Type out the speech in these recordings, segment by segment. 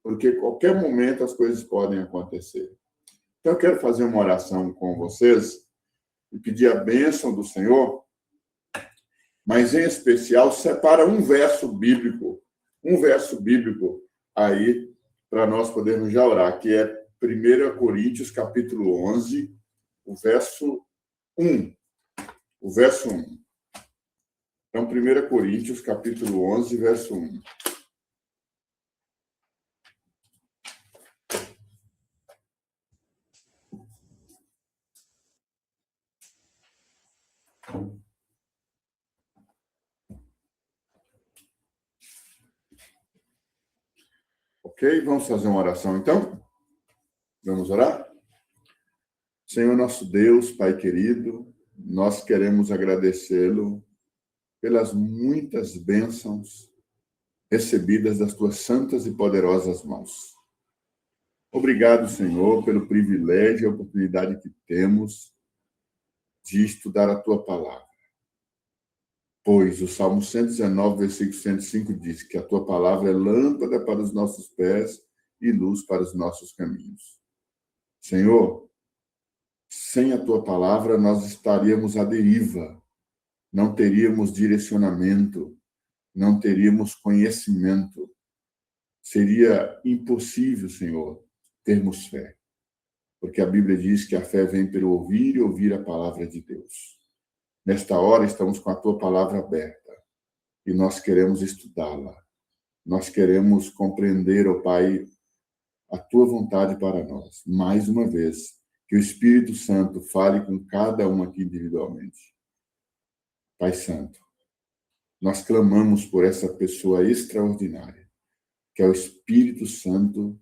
porque a qualquer momento as coisas podem acontecer. Então, eu quero fazer uma oração com vocês e pedir a bênção do Senhor, mas, em especial, separa um verso bíblico aí, para nós podermos já orar, que é 1 Coríntios, capítulo 11, o verso 1. O verso 1. Então, 1 Coríntios, capítulo 11, verso 1. Ok? Vamos fazer uma oração, então? Vamos orar? Senhor nosso Deus, Pai querido, nós queremos agradecê-lo pelas muitas bênçãos recebidas das tuas santas e poderosas mãos. Obrigado, Senhor, pelo privilégio e a oportunidade que temos de estudar a tua palavra. Pois o Salmo 119, versículo 105 diz que a tua palavra é lâmpada para os nossos pés e luz para os nossos caminhos. Senhor, sem a tua palavra nós estaríamos à deriva, não teríamos direcionamento, não teríamos conhecimento. Seria impossível, Senhor, termos fé. Porque a Bíblia diz que a fé vem pelo ouvir e ouvir a palavra de Deus. Nesta hora estamos com a tua palavra aberta e nós queremos estudá-la. Nós queremos compreender, ó Pai, a tua vontade para nós. Mais uma vez, que o Espírito Santo fale com cada um aqui individualmente. Pai Santo, nós clamamos por essa pessoa extraordinária, que é o Espírito Santo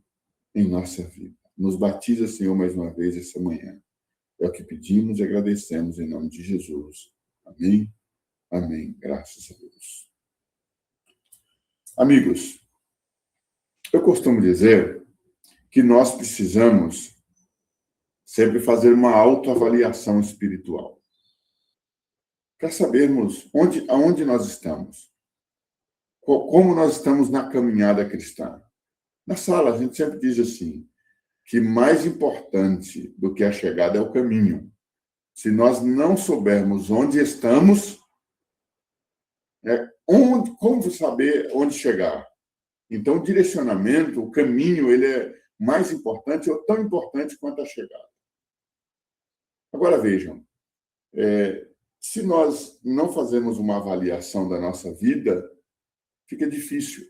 em nossa vida. Nos batiza, Senhor, mais uma vez essa manhã. É o que pedimos e agradecemos em nome de Jesus. Amém? Amém. Graças a Deus. Amigos, eu costumo dizer que nós precisamos sempre fazer uma autoavaliação espiritual para sabermos aonde nós estamos, como nós estamos na caminhada cristã. Na sala, a gente sempre diz assim, que mais importante do que a chegada é o caminho. Se nós não soubermos onde estamos, como saber onde chegar? Então, o direcionamento, o caminho, ele é mais importante ou tão importante quanto a chegada. Agora, vejam, se nós não fazemos uma avaliação da nossa vida, fica difícil.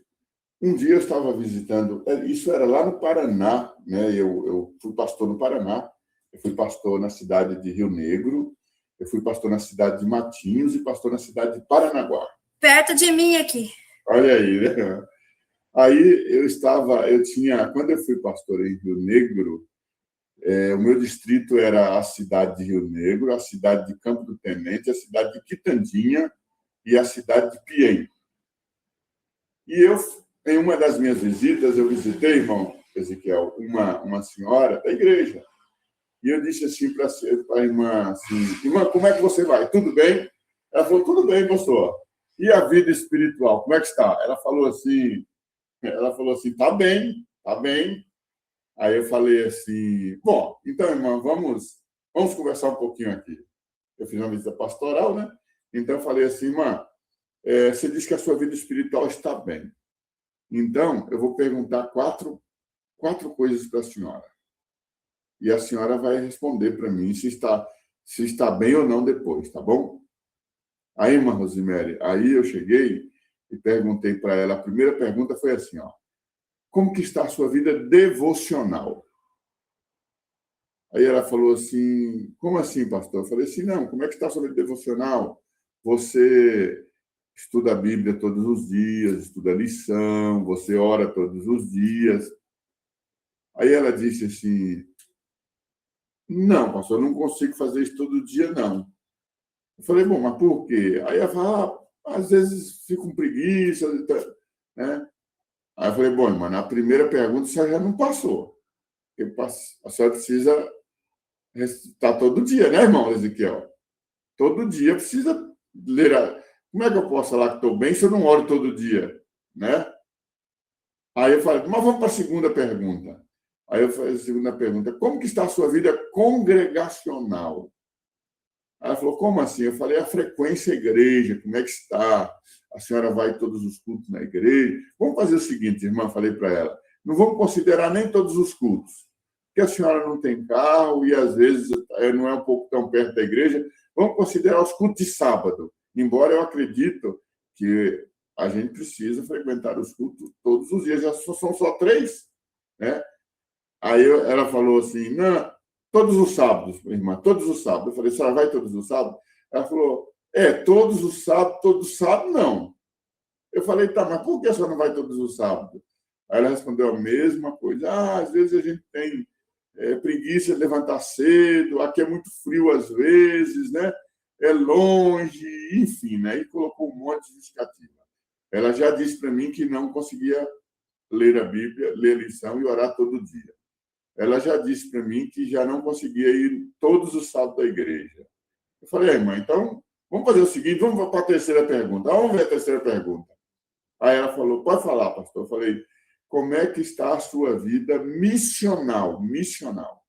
Um dia eu estava visitando, isso era lá no Paraná, né? Eu fui pastor no Paraná, eu fui pastor na cidade de Rio Negro, eu fui pastor na cidade de Matinhos e pastor na cidade de Paranaguá. Perto de mim aqui. Olha aí, né? Aí quando eu fui pastor em Rio Negro, o meu distrito era a cidade de Rio Negro, a cidade de Campo do Tenente, a cidade de Quitandinha e a cidade de Piém. E em uma das minhas visitas, eu visitei, irmão Ezequiel, uma senhora da igreja. E eu disse assim para a irmã, assim, irmã, como é que você vai? Tudo bem? Ela falou, tudo bem, pastor. E a vida espiritual, como é que está? Ela falou assim, tá bem, tá bem. Aí eu falei assim, bom, então, irmã, vamos conversar um pouquinho aqui. Eu fiz uma visita pastoral, né? Então eu falei assim, irmã, você disse que a sua vida espiritual está bem. Então, eu vou perguntar quatro coisas para a senhora. E a senhora vai responder para mim se está bem ou não depois, tá bom? Aí, irmã Rosemary, aí eu cheguei e perguntei para ela, a primeira pergunta foi assim, ó, como que está a sua vida devocional? Aí ela falou assim, como assim, pastor? Eu falei assim, não, como é que está a sua vida devocional? Você estuda a Bíblia todos os dias, estuda a lição, você ora todos os dias. Aí ela disse assim, não, pastor, eu não consigo fazer isso todo dia, não. Eu falei, bom, mas por quê? Aí ela falou, às vezes fico com preguiça, né? Aí eu falei, bom, irmã, na primeira pergunta você já não passou. A senhora precisa recitar todo dia, né, irmão Ezequiel? Todo dia precisa ler. Como é que eu posso falar que estou bem se eu não oro todo dia, né? Aí eu falei, mas vamos para a segunda pergunta. Aí eu falei a segunda pergunta, como que está a sua vida congregacional? Ela falou, como assim? Eu falei, a frequência à igreja, como é que está? A senhora vai todos os cultos na igreja? Vamos fazer o seguinte, irmã, falei para ela, não vamos considerar nem todos os cultos, porque a senhora não tem carro e, às vezes, não é um pouco tão perto da igreja. Vamos considerar os cultos de sábado, embora eu acredito que a gente precisa frequentar os cultos todos os dias, já são só 3, né? Aí ela falou assim, não, todos os sábados, irmã, todos os sábados. Eu falei, a senhora vai todos os sábados? Ela falou, todos os sábados, não. Eu falei, tá, mas por que a senhora não vai todos os sábados? Aí ela respondeu a mesma coisa. Às vezes a gente tem preguiça de levantar cedo, aqui é muito frio às vezes, né? É longe, enfim, né? E colocou um monte de justificativa. Ela já disse para mim que não conseguia ler a Bíblia, ler a lição e orar todo dia. Ela já disse para mim que já não conseguia ir todos os sábados da igreja. Eu falei, irmã, então vamos fazer o seguinte, vamos para a terceira pergunta. Vamos ver a terceira pergunta. Aí ela falou, pode falar, pastor. Eu falei, como é que está a sua vida missional? Missional.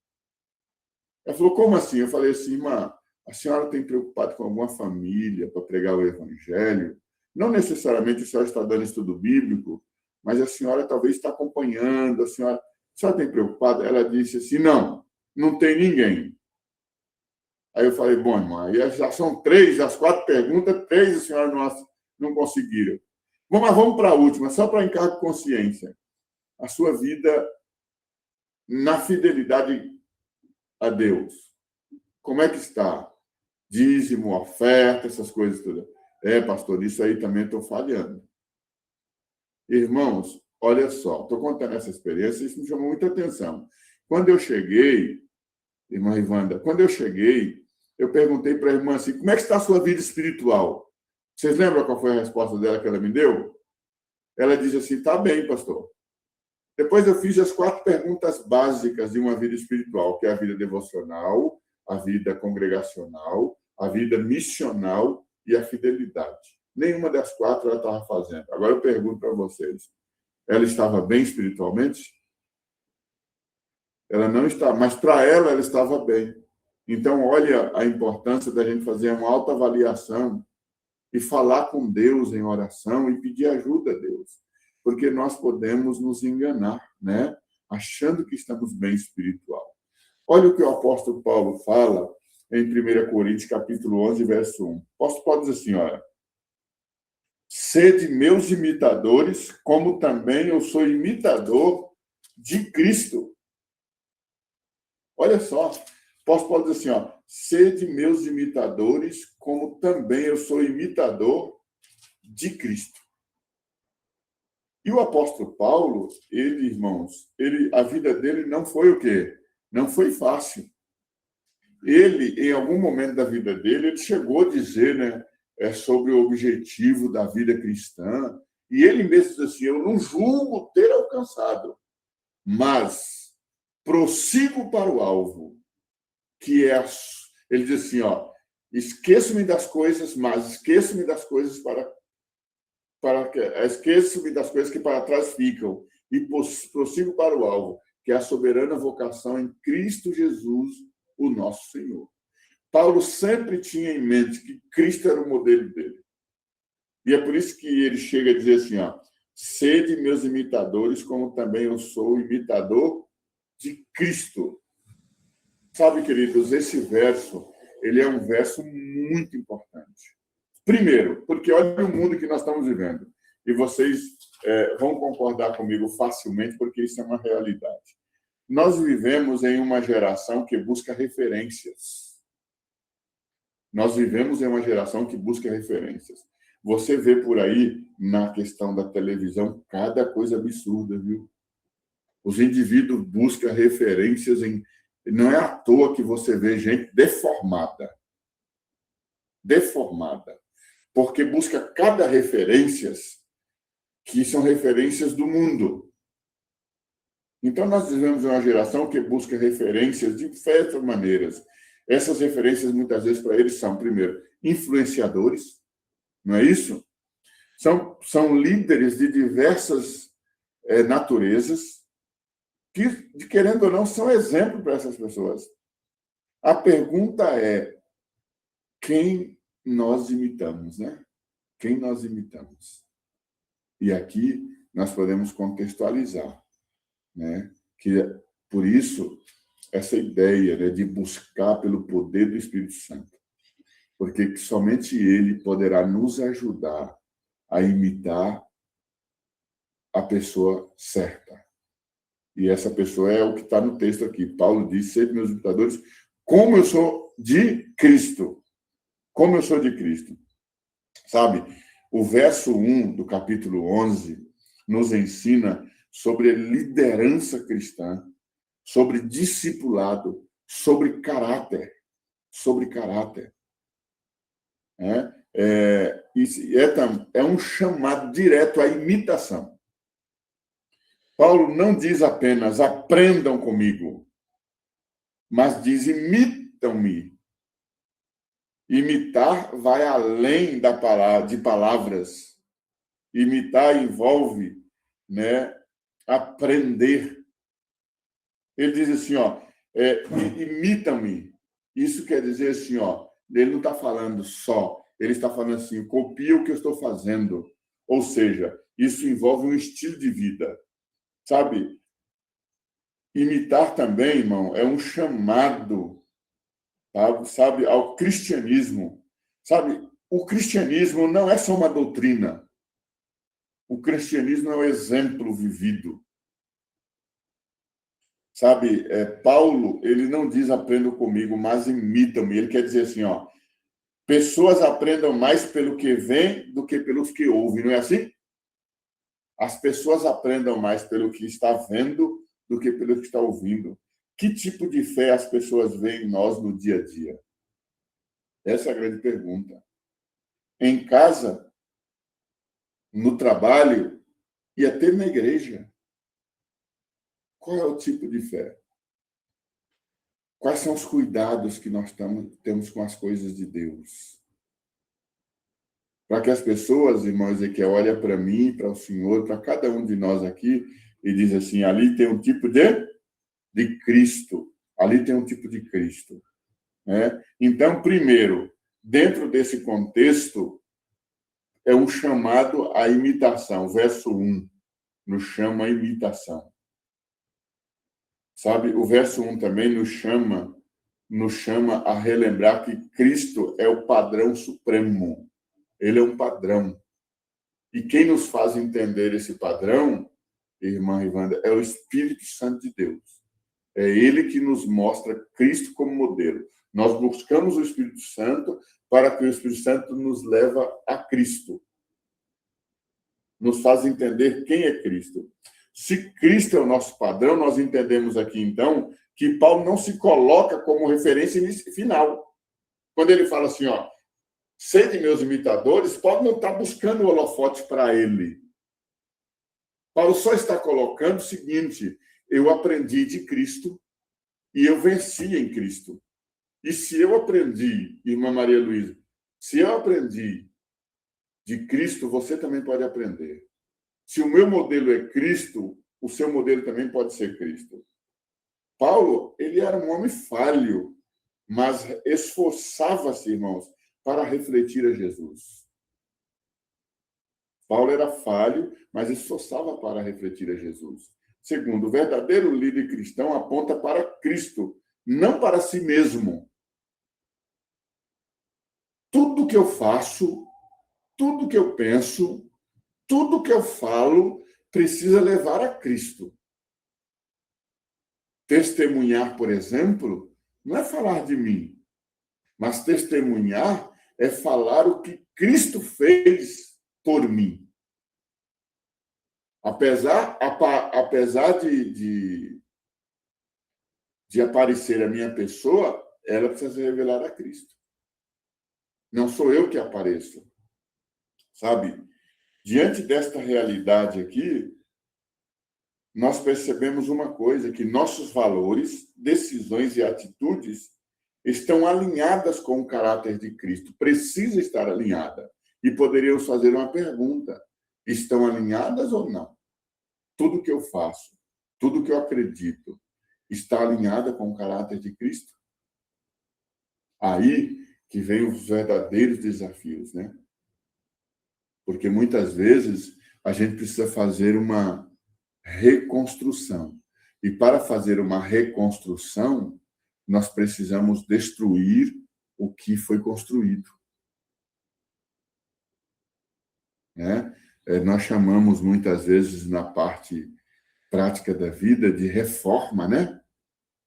Ela falou, como assim? Eu falei assim, irmã, a senhora tem preocupado com alguma família para pregar o evangelho? Não necessariamente a senhora está dando estudo bíblico, mas a senhora talvez está acompanhando, a senhora tem preocupado? Ela disse assim, não tem ninguém. Aí eu falei, bom, irmã, aí já são 3, as 4 perguntas, 3 a senhora não conseguiram. Vamos para a última, só para encargo de consciência. A sua vida na fidelidade a Deus. Como é que está? Dízimo, oferta, essas coisas todas. Pastor, isso aí também estou falhando. Irmãos, olha só, estou contando essa experiência, isso me chamou muita atenção. Quando eu cheguei, irmã Ivanda, eu perguntei para a irmã assim, como é que está a sua vida espiritual? Vocês lembram qual foi a resposta dela que ela me deu? Ela disse assim, está bem, pastor. Depois eu fiz as 4 perguntas básicas de uma vida espiritual, que é a vida devocional, a vida congregacional, a vida missional e a fidelidade. Nenhuma das 4 ela estava fazendo. Agora eu pergunto para vocês, ela estava bem espiritualmente? Ela não está, mas para ela estava bem. Então, olha a importância da gente fazer uma autoavaliação e falar com Deus em oração e pedir ajuda a Deus. Porque nós podemos nos enganar, né? Achando que estamos bem espiritual. Olha o que o apóstolo Paulo fala em 1 Coríntios, capítulo 11, verso 1. O apóstolo Paulo diz assim, olha, sede meus imitadores, como também eu sou imitador de Cristo. Olha só, o apóstolo Paulo diz assim, ó, sede meus imitadores, como também eu sou imitador de Cristo. E o apóstolo Paulo, irmãos, a vida dele não foi o quê? Não foi fácil. Ele, em algum momento da vida dele, ele chegou a dizer, né, sobre o objetivo da vida cristã, e ele mesmo diz assim, eu não julgo ter alcançado, mas prossigo para o alvo, que é, ele diz assim, ó, esqueço-me das coisas, mas esqueço-me das coisas esqueço-me das coisas que para trás ficam e prossigo para o alvo, que é a soberana vocação em Cristo Jesus, o nosso Senhor. Paulo sempre tinha em mente que Cristo era o modelo dele. E é por isso que ele chega a dizer assim, ó, sede meus imitadores, como também eu sou imitador de Cristo. Sabe, queridos, esse verso, ele é um verso muito importante. Primeiro, porque olha o mundo que nós estamos vivendo. E vocês vão concordar comigo facilmente, porque isso é uma realidade. Nós vivemos em uma geração que busca referências. Nós vivemos em uma geração que busca referências. Você vê por aí, na questão da televisão, cada coisa absurda, viu? Os indivíduos buscam referências em... Não é à toa que você vê gente deformada. Deformada. Porque busca cada referências que são referências do mundo. Então, nós vivemos uma geração que busca referências de diversas maneiras. Essas referências, muitas vezes, para eles são, primeiro, influenciadores, não é isso? São líderes de diversas naturezas que, querendo ou não, são exemplo para essas pessoas. A pergunta é quem nós imitamos, né? Quem nós imitamos? E aqui nós podemos contextualizar, né? Que, por isso, essa ideia, né, de buscar pelo poder do Espírito Santo, porque somente ele poderá nos ajudar a imitar a pessoa certa. E essa pessoa é o que está no texto aqui. Paulo diz, sede meus imitadores, como eu sou de Cristo. Como eu sou de Cristo. Sabe, o verso 1 do capítulo 11 nos ensina sobre liderança cristã, sobre discipulado, sobre caráter. Sobre caráter. É um chamado direto à imitação. Paulo não diz apenas aprendam comigo, mas diz imitam-me. Imitar vai além de palavras. Imitar envolve, né, aprender. Ele diz assim, imitam-me. Isso quer dizer assim, ele não está falando só, ele está falando assim, copia o que eu estou fazendo. Ou seja, isso envolve um estilo de vida. Sabe? Imitar também, irmão, é um chamado, sabe, ao cristianismo. Sabe? O cristianismo não é só uma doutrina. O cristianismo é um exemplo vivido. Sabe, Paulo, ele não diz aprendam comigo, mas imitam-me. Ele quer dizer assim, pessoas aprendam mais pelo que vem do que pelos que ouvem, não é assim? As pessoas aprendam mais pelo que está vendo do que pelo que está ouvindo. Que tipo de fé as pessoas veem em nós no dia a dia? Essa é a grande pergunta. Em casa, no trabalho e até na igreja. Qual é o tipo de fé? Quais são os cuidados que nós temos com as coisas de Deus? Para que as pessoas, irmão Ezequiel, olhem para mim, para o Senhor, para cada um de nós aqui, e diz assim, ali tem um tipo de Cristo. Ali tem um tipo de Cristo. Né? Então, primeiro, dentro desse contexto, é um chamado à imitação. Verso 1 nos chama à imitação. Sabe, o verso 1 também nos chama a relembrar que Cristo é o padrão supremo. Ele é um padrão. E quem nos faz entender esse padrão, irmã Rivanda, é o Espírito Santo de Deus. É ele que nos mostra Cristo como modelo. Nós buscamos o Espírito Santo para que o Espírito Santo nos leva a Cristo. Nos faz entender quem é Cristo. Se Cristo é o nosso padrão, nós entendemos aqui, então, que Paulo não se coloca como referência final. Quando ele fala assim, sede meus imitadores, Paulo não está buscando o holofote para ele. Paulo só está colocando o seguinte, eu aprendi de Cristo e eu venci em Cristo. E se eu aprendi, irmã Maria Luísa, se eu aprendi de Cristo, você também pode aprender. Se o meu modelo é Cristo, o seu modelo também pode ser Cristo. Paulo, ele era um homem falho, mas esforçava-se, irmãos, para refletir a Jesus. Paulo era falho, mas esforçava para refletir a Jesus. Segundo, o verdadeiro líder cristão aponta para Cristo, não para si mesmo. Tudo que eu faço, tudo que eu penso, tudo que eu falo precisa levar a Cristo. Testemunhar, por exemplo, não é falar de mim, mas testemunhar é falar o que Cristo fez por mim. Apesar de aparecer a minha pessoa, ela precisa ser revelada a Cristo. Não sou eu que apareço. Sabe? Diante desta realidade aqui, nós percebemos uma coisa, que nossos valores, decisões e atitudes estão alinhadas com o caráter de Cristo. Precisa estar alinhada. E poderíamos fazer uma pergunta. Estão alinhadas ou não? tudo que eu faço, tudo que eu acredito, está alinhado com o caráter de Cristo? Aí que vem os verdadeiros desafios, né? Porque muitas vezes a gente precisa fazer uma reconstrução. E para fazer uma reconstrução, nós precisamos destruir o que foi construído, né? Nós chamamos muitas vezes na parte prática da vida de reforma, né?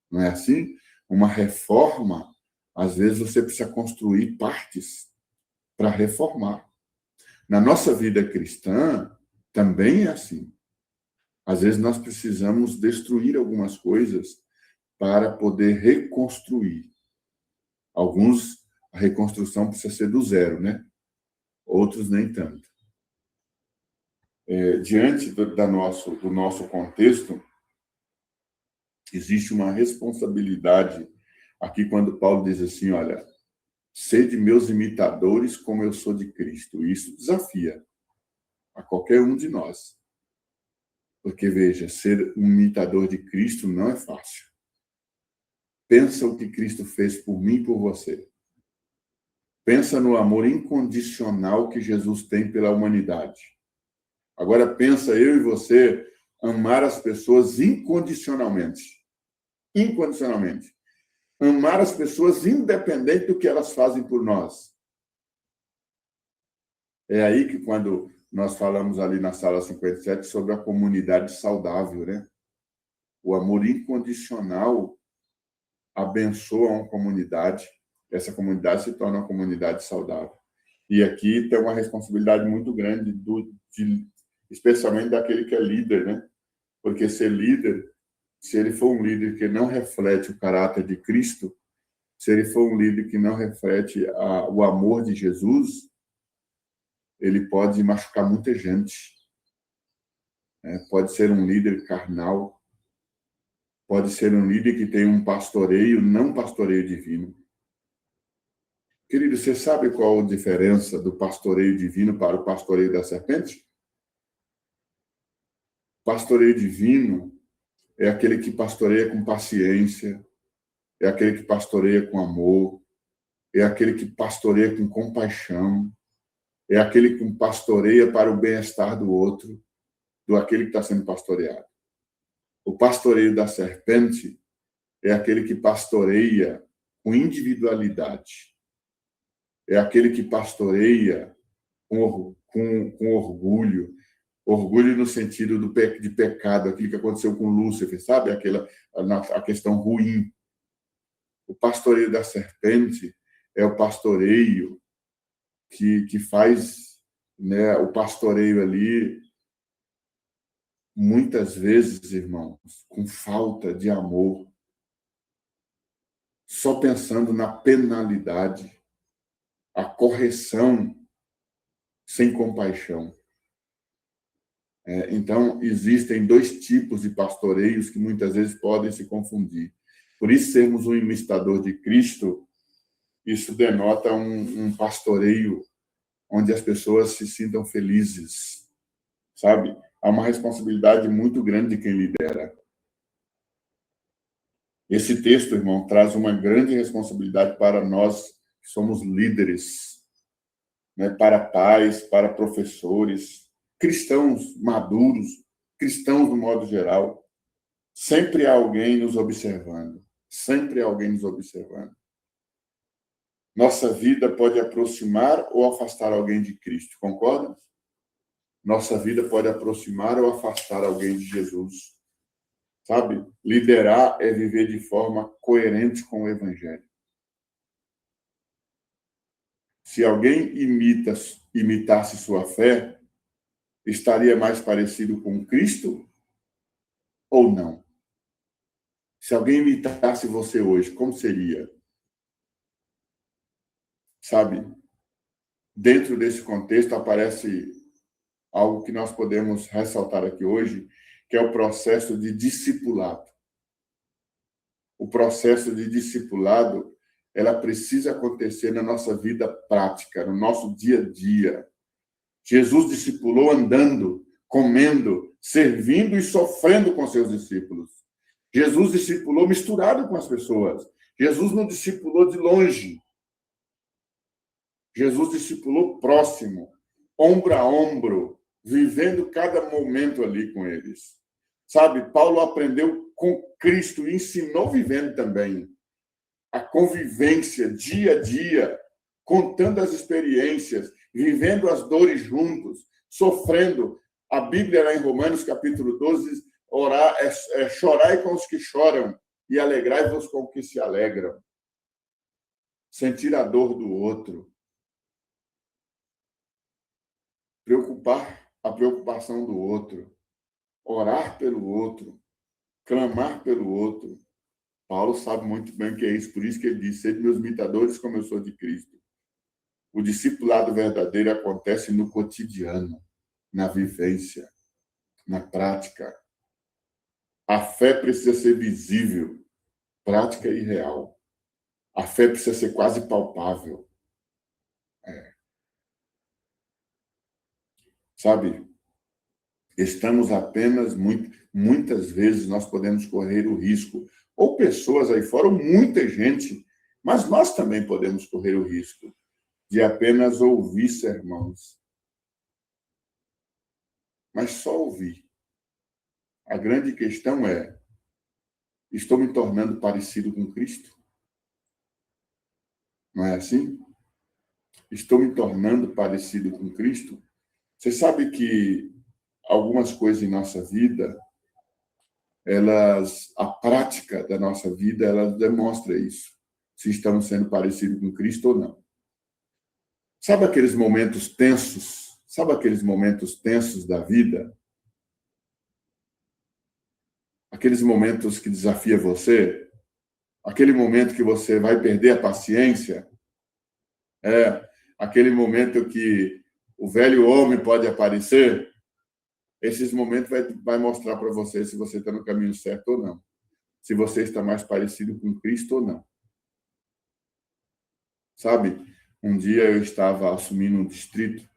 Não é assim? Uma reforma, às vezes você precisa construir partes para reformar. Na nossa vida cristã, também é assim. Às vezes nós precisamos destruir algumas coisas para poder reconstruir. Alguns, a reconstrução precisa ser do zero, né? Outros nem tanto. Diante do nosso contexto, existe uma responsabilidade aqui quando Paulo diz assim, olha, sede meus imitadores como eu sou de Cristo. Isso desafia a qualquer um de nós. Porque, veja, ser um imitador de Cristo não é fácil. Pensa o que Cristo fez por mim e por você. Pensa no amor incondicional que Jesus tem pela humanidade. Agora pensa eu e você amar as pessoas incondicionalmente. Incondicionalmente. Amar as pessoas independente do que elas fazem por nós. É aí que quando nós falamos ali na sala 57 sobre a comunidade saudável, né? O amor incondicional abençoa uma comunidade, essa comunidade se torna uma comunidade saudável. E aqui tem uma responsabilidade muito grande, especialmente daquele que é líder, né? Porque ser líder, se ele for um líder que não reflete o caráter de Cristo, se ele for um líder que não reflete o amor de Jesus, ele pode machucar muita gente. Pode ser um líder carnal, pode ser um líder que tem um pastoreio, não pastoreio divino. Querido, você sabe qual a diferença do pastoreio divino para o pastoreio da serpente? Pastoreio divino é aquele que pastoreia com paciência, é aquele que pastoreia com amor, é aquele que pastoreia com compaixão, é aquele que pastoreia para o bem-estar do outro, do aquele que está sendo pastoreado. O pastoreio da serpente é aquele que pastoreia com individualidade, é aquele que pastoreia com orgulho, orgulho no sentido de pecado, aquilo que aconteceu com Lúcifer, sabe? A questão ruim. O pastoreio da serpente é o pastoreio que faz, né, o pastoreio ali, muitas vezes, irmãos, com falta de amor, só pensando na penalidade, a correção sem compaixão. Então, existem dois tipos de pastoreios que muitas vezes podem se confundir. Por isso, sermos um imitador de Cristo, isso denota um pastoreio onde as pessoas se sintam felizes, sabe? Há uma responsabilidade muito grande de quem lidera. Esse texto, irmão, traz uma grande responsabilidade para nós que somos líderes, né? Para pais, para professores, cristãos maduros, cristãos no modo geral. Sempre há alguém nos observando. Sempre há alguém nos observando. Nossa vida pode aproximar ou afastar alguém de Cristo, concorda? Nossa vida pode aproximar ou afastar alguém de Jesus. Sabe? Liderar é viver de forma coerente com o Evangelho. Se alguém imitasse sua fé, estaria mais parecido com Cristo ou não? Se alguém imitasse você hoje, como seria? Sabe? Dentro desse contexto aparece algo que nós podemos ressaltar aqui hoje, que é o processo de discipulado. O processo de discipulado, ela precisa acontecer na nossa vida prática, no nosso dia a dia. Jesus discipulou andando, comendo, servindo e sofrendo com seus discípulos. Jesus discipulou misturado com as pessoas. Jesus não discipulou de longe. Jesus discipulou próximo, ombro a ombro, vivendo cada momento ali com eles. Sabe, Paulo aprendeu com Cristo e ensinou vivendo também. A convivência, dia a dia, contando as experiências, vivendo as dores juntos, sofrendo. A Bíblia, lá em Romanos, capítulo 12, diz, orar, chorai com os que choram e alegrai-vos com os que se alegram. Sentir a dor do outro. A preocupação do outro. Orar pelo outro. Clamar pelo outro. Paulo sabe muito bem o que é isso, por isso que ele diz, sede meus imitadores como eu sou de Cristo. O discipulado verdadeiro acontece no cotidiano, na vivência, na prática. A fé precisa ser visível, prática e real. A fé precisa ser quase palpável. Sabe, estamos apenas, muitas vezes, nós podemos correr o risco, ou pessoas aí fora, ou muita gente, mas nós também podemos correr o risco de apenas ouvir sermões. Mas só ouvir. A grande questão é, estou me tornando parecido com Cristo? Não é assim? Estou me tornando parecido com Cristo? Você sabe que algumas coisas em nossa vida, a prática da nossa vida, ela demonstra isso. Se estamos sendo parecidos com Cristo ou não. Sabe aqueles momentos tensos? Sabe aqueles momentos tensos da vida? Aqueles momentos que desafia você? Aquele momento que você vai perder a paciência? Aquele momento que o velho homem pode aparecer? Esses momentos vai mostrar para você se você está no caminho certo ou não. Se você está mais parecido com Cristo ou não. Sabe, um dia eu estava assumindo um distrito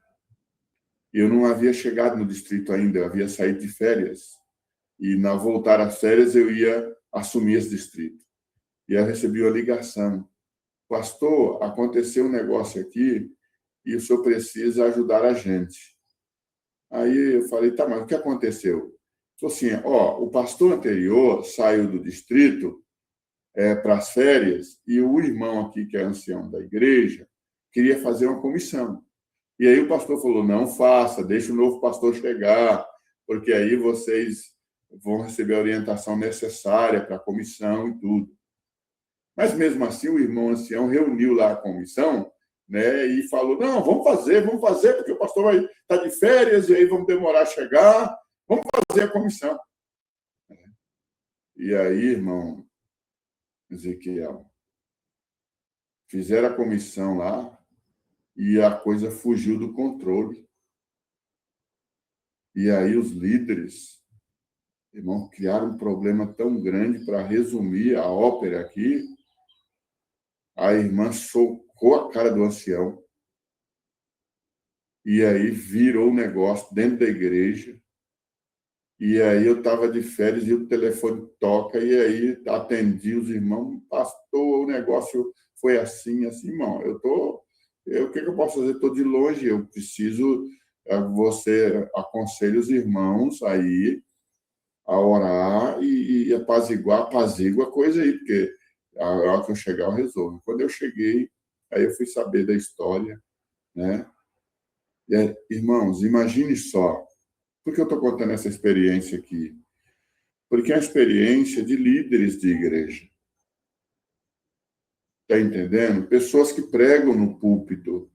e eu não havia chegado no distrito ainda, eu havia saído de férias. E, na voltar às férias, eu ia assumir esse distrito. E eu recebi uma ligação. Pastor, aconteceu um negócio aqui e o senhor precisa ajudar a gente. Aí eu falei, tá, mas o que aconteceu? Falei assim, o pastor anterior saiu do distrito para as férias e o irmão aqui, que é ancião da igreja, queria fazer uma comissão. E aí o pastor falou, não faça, deixa o novo pastor chegar, porque aí vocês vão receber a orientação necessária para a comissão e tudo. Mas, mesmo assim, o irmão ancião reuniu lá a comissão, né, e falou, não, vamos fazer, porque o pastor vai estar de férias e aí vamos demorar a chegar, vamos fazer a comissão. E aí, irmão Ezequiel, fizeram a comissão lá e a coisa fugiu do controle. E aí os líderes, irmão, criaram um problema tão grande. Para resumir a ópera aqui, a irmã socou a cara do ancião e aí virou o negócio dentro da igreja. E aí eu estava de férias e o telefone toca e aí atendi os irmãos, pastor, o negócio foi assim, irmão, o que eu posso fazer? Estou de longe, eu preciso, você aconselha os irmãos aí a orar e apazigua a coisa aí, porque a hora que eu chegar eu resolvo. Quando eu cheguei, aí eu fui saber da história, né? Irmãos, imagine só, por que eu estou contando essa experiência aqui? Porque é a experiência de líderes de igreja. Está entendendo? Pessoas que pregam no púlpito,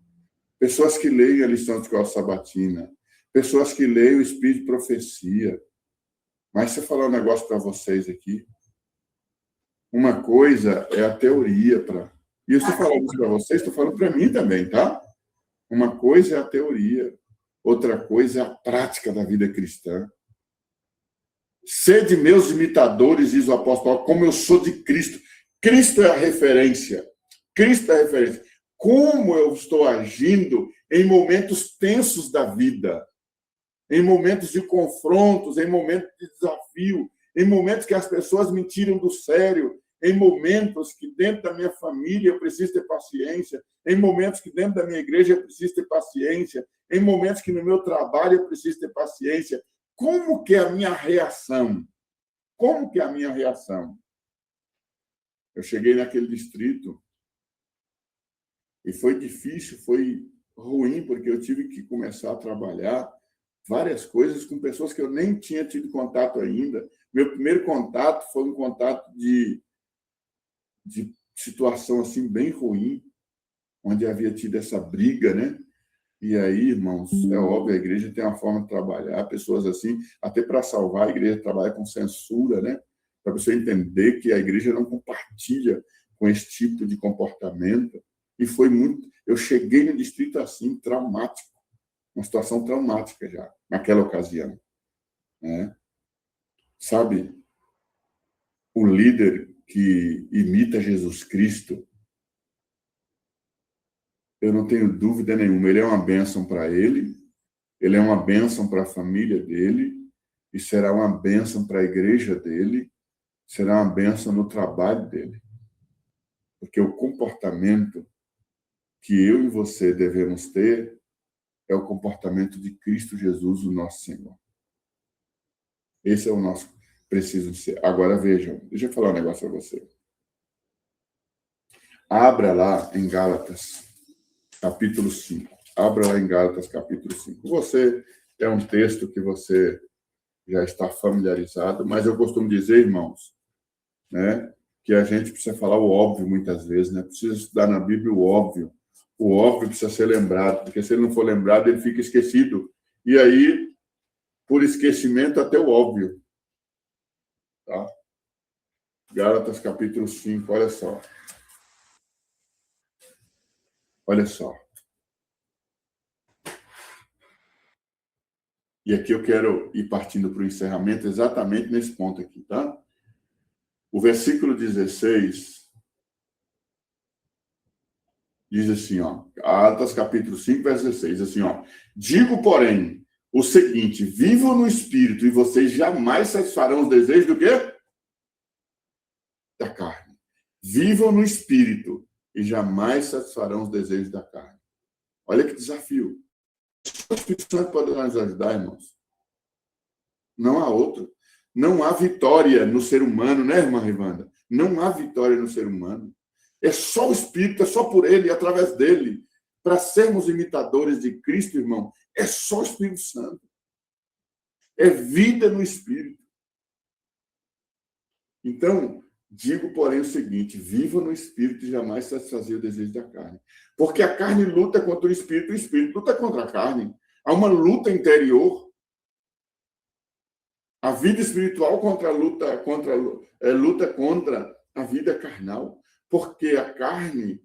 pessoas que leem a lição de escola sabatina, pessoas que leem o Espírito de Profecia. Mas se eu falar um negócio para vocês aqui, uma coisa é a teoria. E eu estou falando isso para vocês, estou falando para mim também, tá? Uma coisa é a teoria, outra coisa é a prática da vida cristã. Sede meus imitadores, diz o apóstolo Paulo, como eu sou de Cristo. Cristo é a referência. Cristo é a referência. Como eu estou agindo em momentos tensos da vida. em momentos de confrontos, em momentos de desafio, em momentos que as pessoas me tiram do sério, em momentos que dentro da minha família eu preciso ter paciência, em momentos que dentro da minha igreja eu preciso ter paciência, em momentos que no meu trabalho eu preciso ter paciência. Como que é a minha reação? Como que é a minha reação? Eu cheguei naquele distrito e foi difícil, foi ruim, porque eu tive que começar a trabalhar várias coisas com pessoas que eu nem tinha tido contato ainda. Meu primeiro contato foi um contato de situação assim bem ruim, onde havia tido essa briga, né? E aí, irmãos, é óbvio, a igreja tem uma forma de trabalhar, pessoas assim, até para salvar, a igreja trabalha com censura, né? Para você entender que a igreja não compartilha com esse tipo de comportamento. E foi muito... Eu cheguei no distrito assim, traumático, uma situação traumática já, naquela ocasião, né? Sabe, o líder que imita Jesus Cristo, eu não tenho dúvida nenhuma, ele é uma bênção para ele é uma bênção para a família dele, e será uma bênção para a igreja dele, será uma bênção no trabalho dele. Porque o comportamento que eu e você devemos ter é o comportamento de Cristo Jesus, o nosso Senhor. Esse é o nosso preciso ser. Agora vejam, deixa eu falar um negócio para você. Abra lá em Gálatas, capítulo 5. Abra lá em Gálatas, capítulo 5. Você é um texto que você já está familiarizado, mas eu costumo dizer, irmãos, né, que a gente precisa falar o óbvio muitas vezes, né? Precisa estudar na Bíblia o óbvio. O óbvio precisa ser lembrado, porque se ele não for lembrado, ele fica esquecido. E aí, por esquecimento, até o óbvio. Tá? Gálatas, capítulo 5, olha só. Olha só. E aqui eu quero ir partindo para o encerramento exatamente nesse ponto aqui, tá? O versículo 16 diz assim, ó, Gálatas capítulo 5, verso 16, assim, ó, digo, porém, o seguinte, vivam no Espírito e vocês jamais satisfarão os desejos do quê? Da carne. Vivam no Espírito e jamais satisfarão os desejos da carne. Olha que desafio. O Espírito Santo pode nos ajudar, irmãos. Não há outro. Não há vitória no ser humano, né, irmã Rivanda? Não há vitória no ser humano. É só o Espírito, é só por ele, através dele. Para sermos imitadores de Cristo, irmão, é só o Espírito Santo. É vida no Espírito. Então, digo, porém, o seguinte, viva no Espírito e jamais satisfazer o desejo da carne. Porque a carne luta contra o Espírito luta contra a carne. Há uma luta interior. A vida espiritual luta contra a vida carnal, porque a carne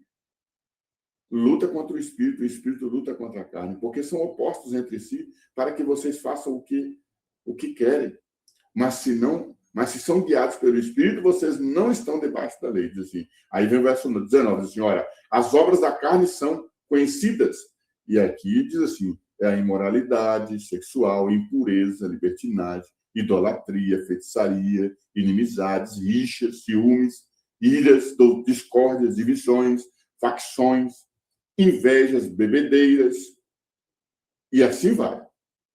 luta contra o Espírito luta contra a carne, porque são opostos entre si, para que vocês façam o que querem. Mas se são guiados pelo Espírito, vocês não estão debaixo da lei. Diz assim. Aí vem o verso 19, diz assim, olha, as obras da carne são conhecidas. E aqui diz assim, é a imoralidade sexual, impureza, libertinagem, idolatria, feitiçaria, inimizades, rixas, ciúmes, iras, discórdias, divisões, facções, invejas, bebedeiras, e assim vai.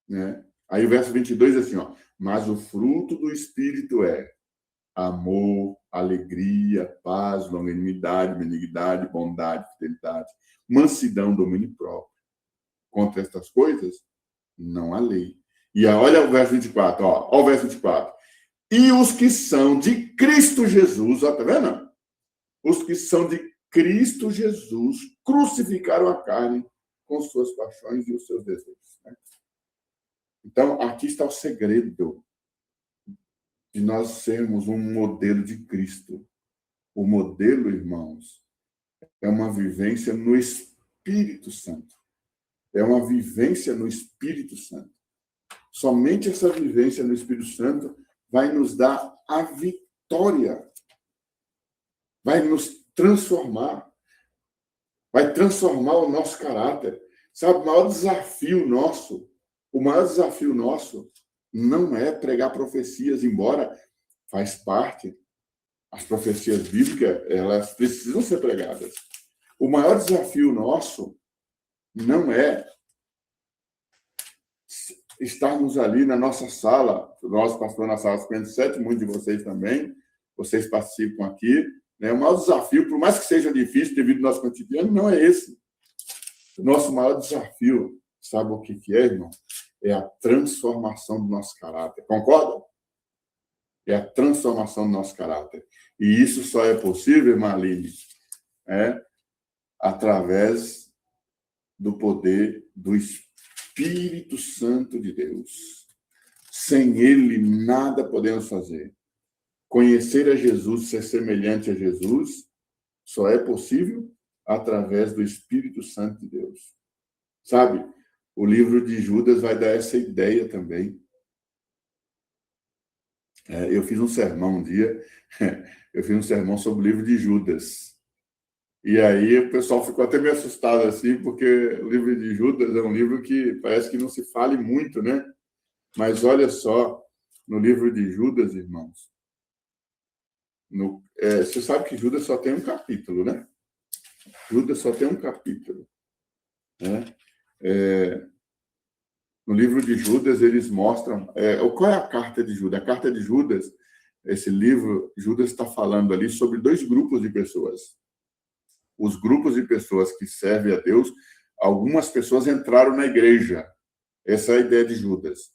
Né? Aí o verso 22 é assim, ó, mas o fruto do Espírito é amor, alegria, paz, longanimidade, benignidade, bondade, fidelidade, mansidão, domínio próprio. Contra estas coisas, não há lei. E olha o verso 24, ó o verso 24. E os que são de Cristo Jesus, ó, tá vendo? Os que são de Cristo Jesus crucificaram a carne com suas paixões e os seus desejos. Né? Então, aqui está o segredo de nós sermos um modelo de Cristo. O modelo, irmãos, é uma vivência no Espírito Santo. É uma vivência no Espírito Santo. Somente essa vivência no Espírito Santo vai nos dar a vitória. Vai nos transformar. Vai transformar o nosso caráter. Sabe, o maior desafio nosso O maior desafio nosso não é pregar profecias, embora faz parte, as profecias bíblicas, elas precisam ser pregadas. O maior desafio nosso não é estarmos ali na nossa sala, nós pastor na sala 57, muitos de vocês também, vocês participam aqui, né? O maior desafio, por mais que seja difícil devido ao nosso cotidiano, não é esse. O nosso maior desafio, sabe o que é, irmão? É a transformação do nosso caráter. Concorda? É a transformação do nosso caráter. E isso só é possível, irmã Aline, através do poder do Espírito Santo de Deus. Sem ele, nada podemos fazer. Conhecer a Jesus, ser semelhante a Jesus, só é possível através do Espírito Santo de Deus. Sabe, o livro de Judas vai dar essa ideia também. Eu fiz um sermão um dia, eu fiz um sermão sobre o livro de Judas. E aí o pessoal ficou até meio assustado assim, porque o livro de Judas é um livro que parece que não se fale muito, né? Mas olha só, no livro de Judas, irmãos, você sabe que Judas só tem um capítulo, né? Judas só tem um capítulo, né? No livro de Judas, eles mostram... qual é a carta de Judas? A carta de Judas, esse livro, Judas está falando ali sobre 2 grupos de pessoas. Os grupos de pessoas que servem a Deus, algumas pessoas entraram na igreja. Essa é a ideia de Judas.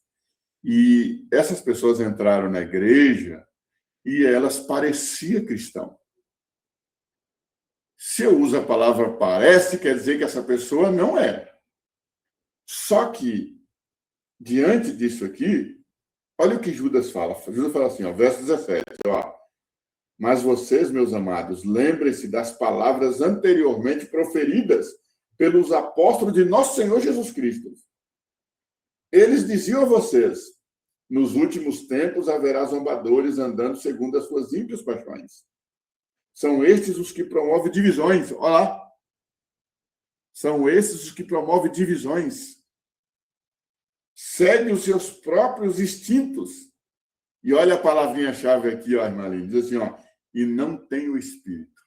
E essas pessoas entraram na igreja e elas pareciam cristãos. Se eu uso a palavra parece, quer dizer que essa pessoa não é. Só que, diante disso aqui, olha o que Judas fala. Judas fala assim, verso 17, mas vocês, meus amados, lembrem-se das palavras anteriormente proferidas pelos apóstolos de nosso Senhor Jesus Cristo. Eles diziam a vocês, nos últimos tempos haverá zombadores andando segundo as suas ímpias paixões. São estes os que promovem divisões. Olha lá. São esses os que promovem divisões. Seguem os seus próprios instintos. E olha a palavrinha-chave aqui, irmã Aline. Diz assim, e não tem o Espírito.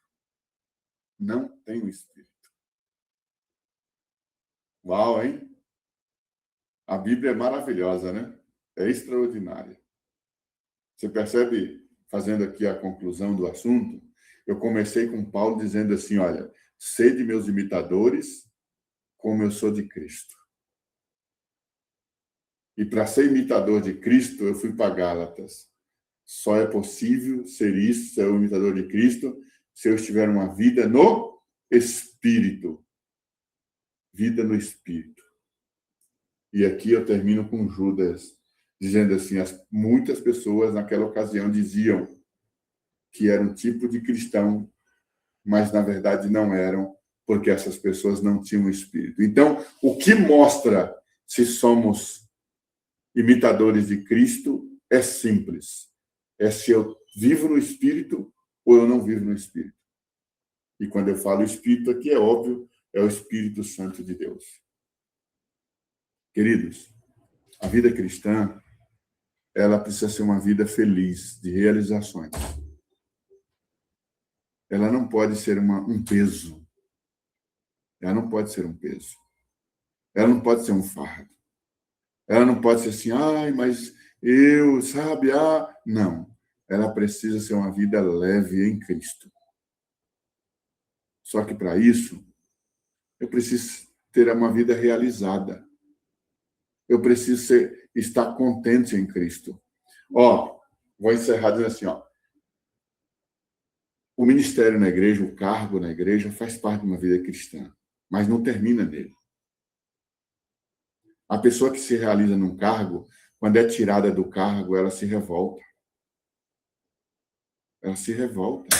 Não tem o Espírito. Uau, hein? A Bíblia é maravilhosa, né? É extraordinária. Você percebe, fazendo aqui a conclusão do assunto, eu comecei com Paulo dizendo assim, olha, sede meus imitadores, como eu sou de Cristo. E para ser imitador de Cristo, eu fui para Gálatas. Só é possível ser isso, ser um imitador de Cristo, se eu estiver uma vida no Espírito. Vida no Espírito. E aqui eu termino com Judas, dizendo assim, muitas pessoas naquela ocasião diziam que era um tipo de cristão, mas na verdade não eram, porque essas pessoas não tinham o Espírito. Então, o que mostra se somos imitadores de Cristo é simples. É se eu vivo no Espírito ou eu não vivo no Espírito. E quando eu falo Espírito aqui, é óbvio, é o Espírito Santo de Deus. Queridos, a vida cristã, ela precisa ser uma vida feliz, de realizações. Ela não pode ser um peso. Ela não pode ser um peso. Ela não pode ser um fardo. Ela não pode ser assim, mas eu, sabe, Não. Ela precisa ser uma vida leve em Cristo. Só que para isso, eu preciso ter uma vida realizada. Eu preciso estar contente em Cristo. Vou encerrar dizendo assim, o ministério na igreja, o cargo na igreja, faz parte de uma vida cristã, mas não termina nele. A pessoa que se realiza num cargo, quando é tirada do cargo, ela se revolta. Ela se revolta.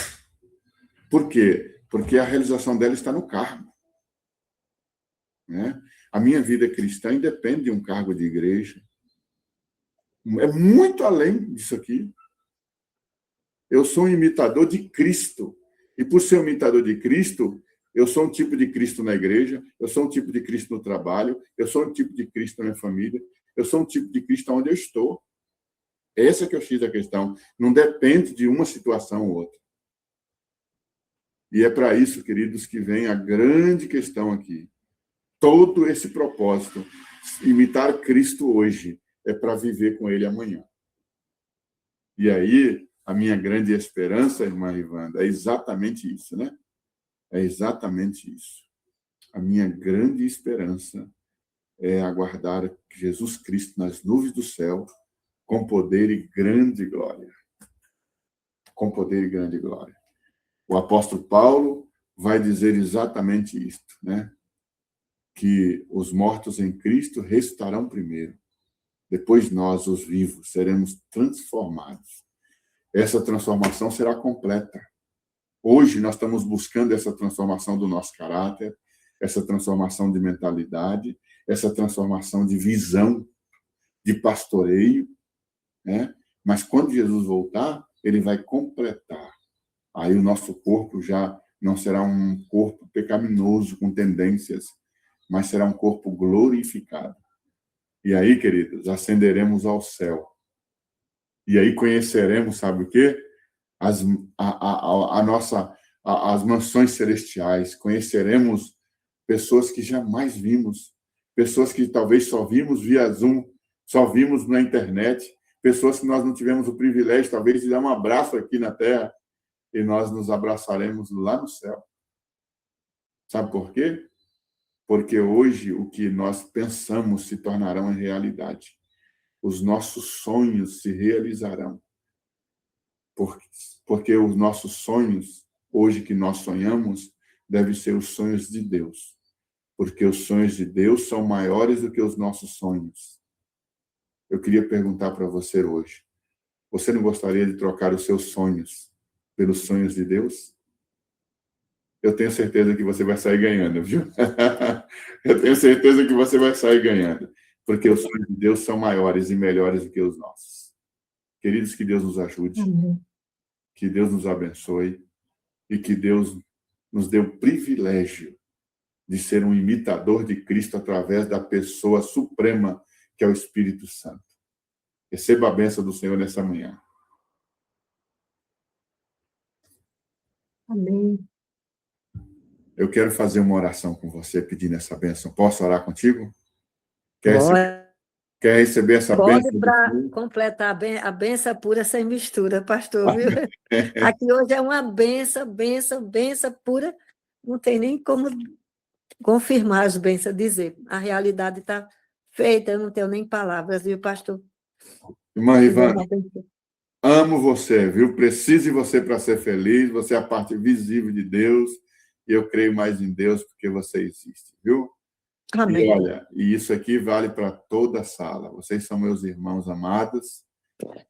Por quê? Porque a realização dela está no cargo. Né? A minha vida cristã independe de um cargo de igreja. É muito além disso aqui. Eu sou um imitador de Cristo. E por ser um imitador de Cristo, eu sou um tipo de Cristo na igreja, eu sou um tipo de Cristo no trabalho, eu sou um tipo de Cristo na minha família, Eu sou um tipo de cristão onde eu estou. Essa que é o X da questão. Não depende de uma situação ou outra. E é para isso, queridos, que vem a grande questão aqui. Todo esse propósito, imitar Cristo hoje, é para viver com Ele amanhã. E aí, a minha grande esperança, irmã Rivanda, é exatamente isso, né? É exatamente isso. A minha grande esperança é aguardar Jesus Cristo nas nuvens do céu, com poder e grande glória. Com poder e grande glória. O apóstolo Paulo vai dizer exatamente isto, né? Que os mortos em Cristo ressuscitarão primeiro. Depois nós, os vivos, seremos transformados. Essa transformação será completa. Hoje nós estamos buscando essa transformação do nosso caráter, essa transformação de mentalidade, essa transformação de visão, de pastoreio, né? Mas quando Jesus voltar, ele vai completar. Aí o nosso corpo já não será um corpo pecaminoso, com tendências, mas será um corpo glorificado. E aí, queridos, ascenderemos ao céu. E aí conheceremos, sabe o quê? As mansões celestiais. Conheceremos pessoas que jamais vimos, pessoas que talvez só vimos via Zoom, só vimos na internet, pessoas que nós não tivemos o privilégio, talvez, de dar um abraço aqui na Terra, e nós nos abraçaremos lá no céu. Sabe por quê? Porque hoje o que nós pensamos se tornarão realidade. Os nossos sonhos se realizarão. Porque os nossos sonhos, hoje que nós sonhamos, devem ser os sonhos de Deus. Porque os sonhos de Deus são maiores do que os nossos sonhos. Eu queria perguntar para você hoje, você não gostaria de trocar os seus sonhos pelos sonhos de Deus? Eu tenho certeza que você vai sair ganhando, viu? Eu tenho certeza que você vai sair ganhando. Porque os sonhos de Deus são maiores e melhores do que os nossos. Queridos, que Deus nos ajude. Amém. Que Deus nos abençoe. E que Deus nos dê o privilégio de ser um imitador de Cristo através da pessoa suprema, que é o Espírito Santo. Receba a bênção do Senhor nessa manhã. Amém. Eu quero fazer uma oração com você, pedindo essa bênção. Posso orar contigo? Quer receber essa bênção? Pode, para completar a bênção pura sem mistura, pastor, viu? Aqui hoje é uma bênção pura, não tem nem como confirmar as bênçãos, dizer. A realidade está feita, eu não tenho nem palavras, viu, pastor? Irmã Ivana, amo você, viu? Preciso de você para ser feliz, você é a parte visível de Deus, e eu creio mais em Deus porque você existe, viu? Amém. E olha, e isso aqui vale para toda a sala. Vocês são meus irmãos amados,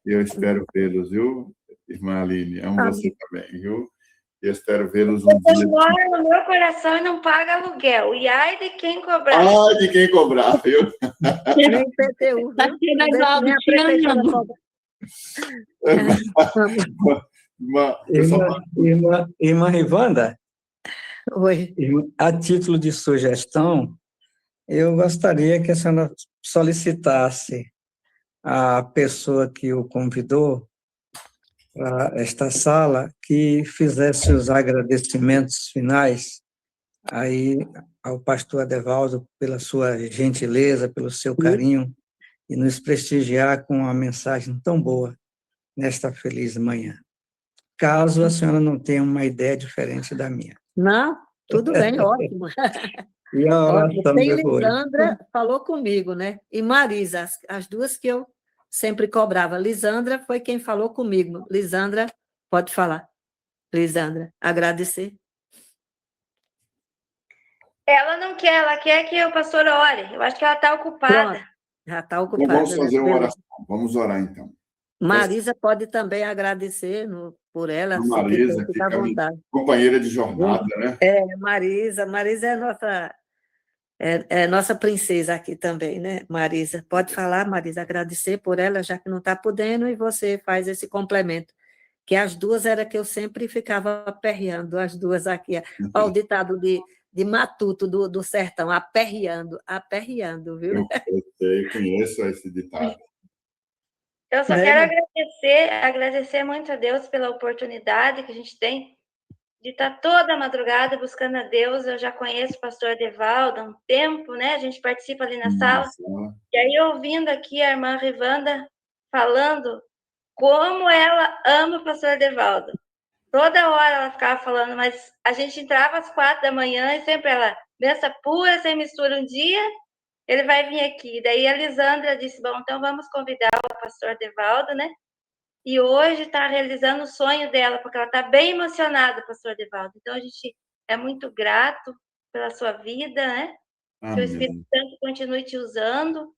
e eu espero vê-los, viu, irmã Aline? Amo você também, viu? E eu espero vê-los um dia. Você mora no meu coração e não paga aluguel. E ai de quem cobrar. Ai de quem cobrar, viu? Nem PTU, Irmã Rivanda, oi. A título de sugestão, eu gostaria que a senhora solicitasse à pessoa que o convidou para esta sala que fizesse os agradecimentos finais aí ao pastor Adevaldo pela sua gentileza, pelo seu carinho e nos prestigiar com uma mensagem tão boa nesta feliz manhã. Caso a senhora não tenha uma ideia diferente da minha. Não, tudo bem, ótimo. E a oração tem depois. Lisandra falou comigo, né? E Marisa, as duas que eu sempre cobrava. Lisandra foi quem falou comigo. Lisandra, pode falar. Lisandra, agradecer. Ela não quer, ela quer que o pastor ore. Eu acho que ela está ocupada. Pronto, já está ocupada. Então, vamos fazer uma oração. Vamos orar, então. Marisa pode também agradecer por ela. Marisa, que é companheira de jornada, né? Marisa é nossa princesa aqui também, né, Marisa? Pode falar, Marisa, agradecer por ela, já que não está podendo, e você faz esse complemento. Que as duas era que eu sempre ficava aperreando, as duas aqui. Olha o ditado de matuto do sertão, aperreando, viu? Eu sei, conheço esse ditado. Eu só quero agradecer muito a Deus pela oportunidade que a gente tem de estar toda madrugada buscando a Deus. Eu já conheço o pastor Adevaldo há um tempo, né? A gente participa ali na sala. E aí, ouvindo aqui a irmã Rivanda falando como ela ama o pastor Adevaldo. Toda hora ela ficava falando, mas a gente entrava às 4 da manhã e sempre ela, benção pura, sem mistura um dia, ele vai vir aqui. Daí a Lisandra disse, bom, então vamos convidar o pastor Adevaldo, né? E hoje está realizando o sonho dela, porque ela está bem emocionada, pastor Adevaldo. Então a gente é muito grato pela sua vida, né? Amém. Que o Espírito Santo continue te usando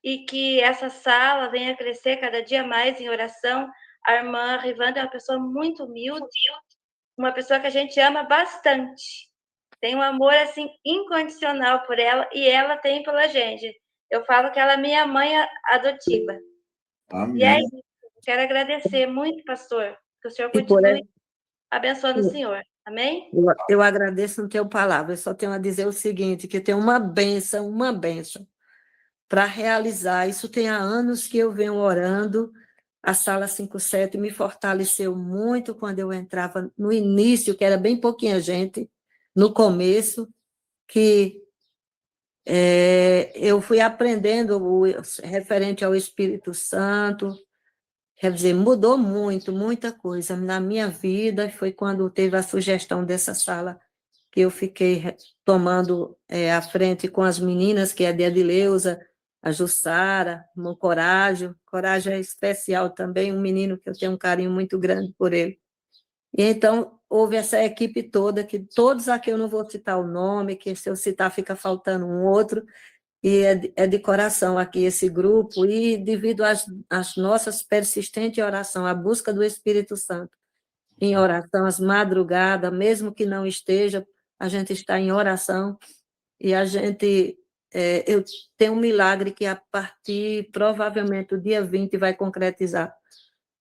e que essa sala venha crescer cada dia mais em oração. A irmã Rivanda é uma pessoa muito humilde, uma pessoa que a gente ama bastante. Tem um amor, assim, incondicional por ela e ela tem pela gente. Eu falo que ela é minha mãe adotiva. Amém. E é isso. Quero agradecer muito, pastor, que o senhor continue abençoando o senhor. Amém? Eu agradeço, não tenho palavras, só tenho a dizer o seguinte, que tem uma bênção para realizar. Isso tem há anos que eu venho orando. A Sala 57 me fortaleceu muito quando eu entrava no início, que era bem pouquinha gente, no começo, que eu fui aprendendo referente ao Espírito Santo. Quer dizer, mudou muita coisa na minha vida. Foi quando teve a sugestão dessa sala que eu fiquei tomando a frente com as meninas, que é a Adileuza, a Jussara, o Coragem. Coragem é especial também, um menino que eu tenho um carinho muito grande por ele. E então, houve essa equipe toda, que todos aqui eu não vou citar o nome, que se eu citar fica faltando um outro, e é de coração aqui esse grupo, e devido às nossas persistentes orações, a busca do Espírito Santo, em oração, às madrugadas, mesmo que não esteja, a gente está em oração, e a gente, eu tenho um milagre que a partir, provavelmente, o dia 20 vai concretizar.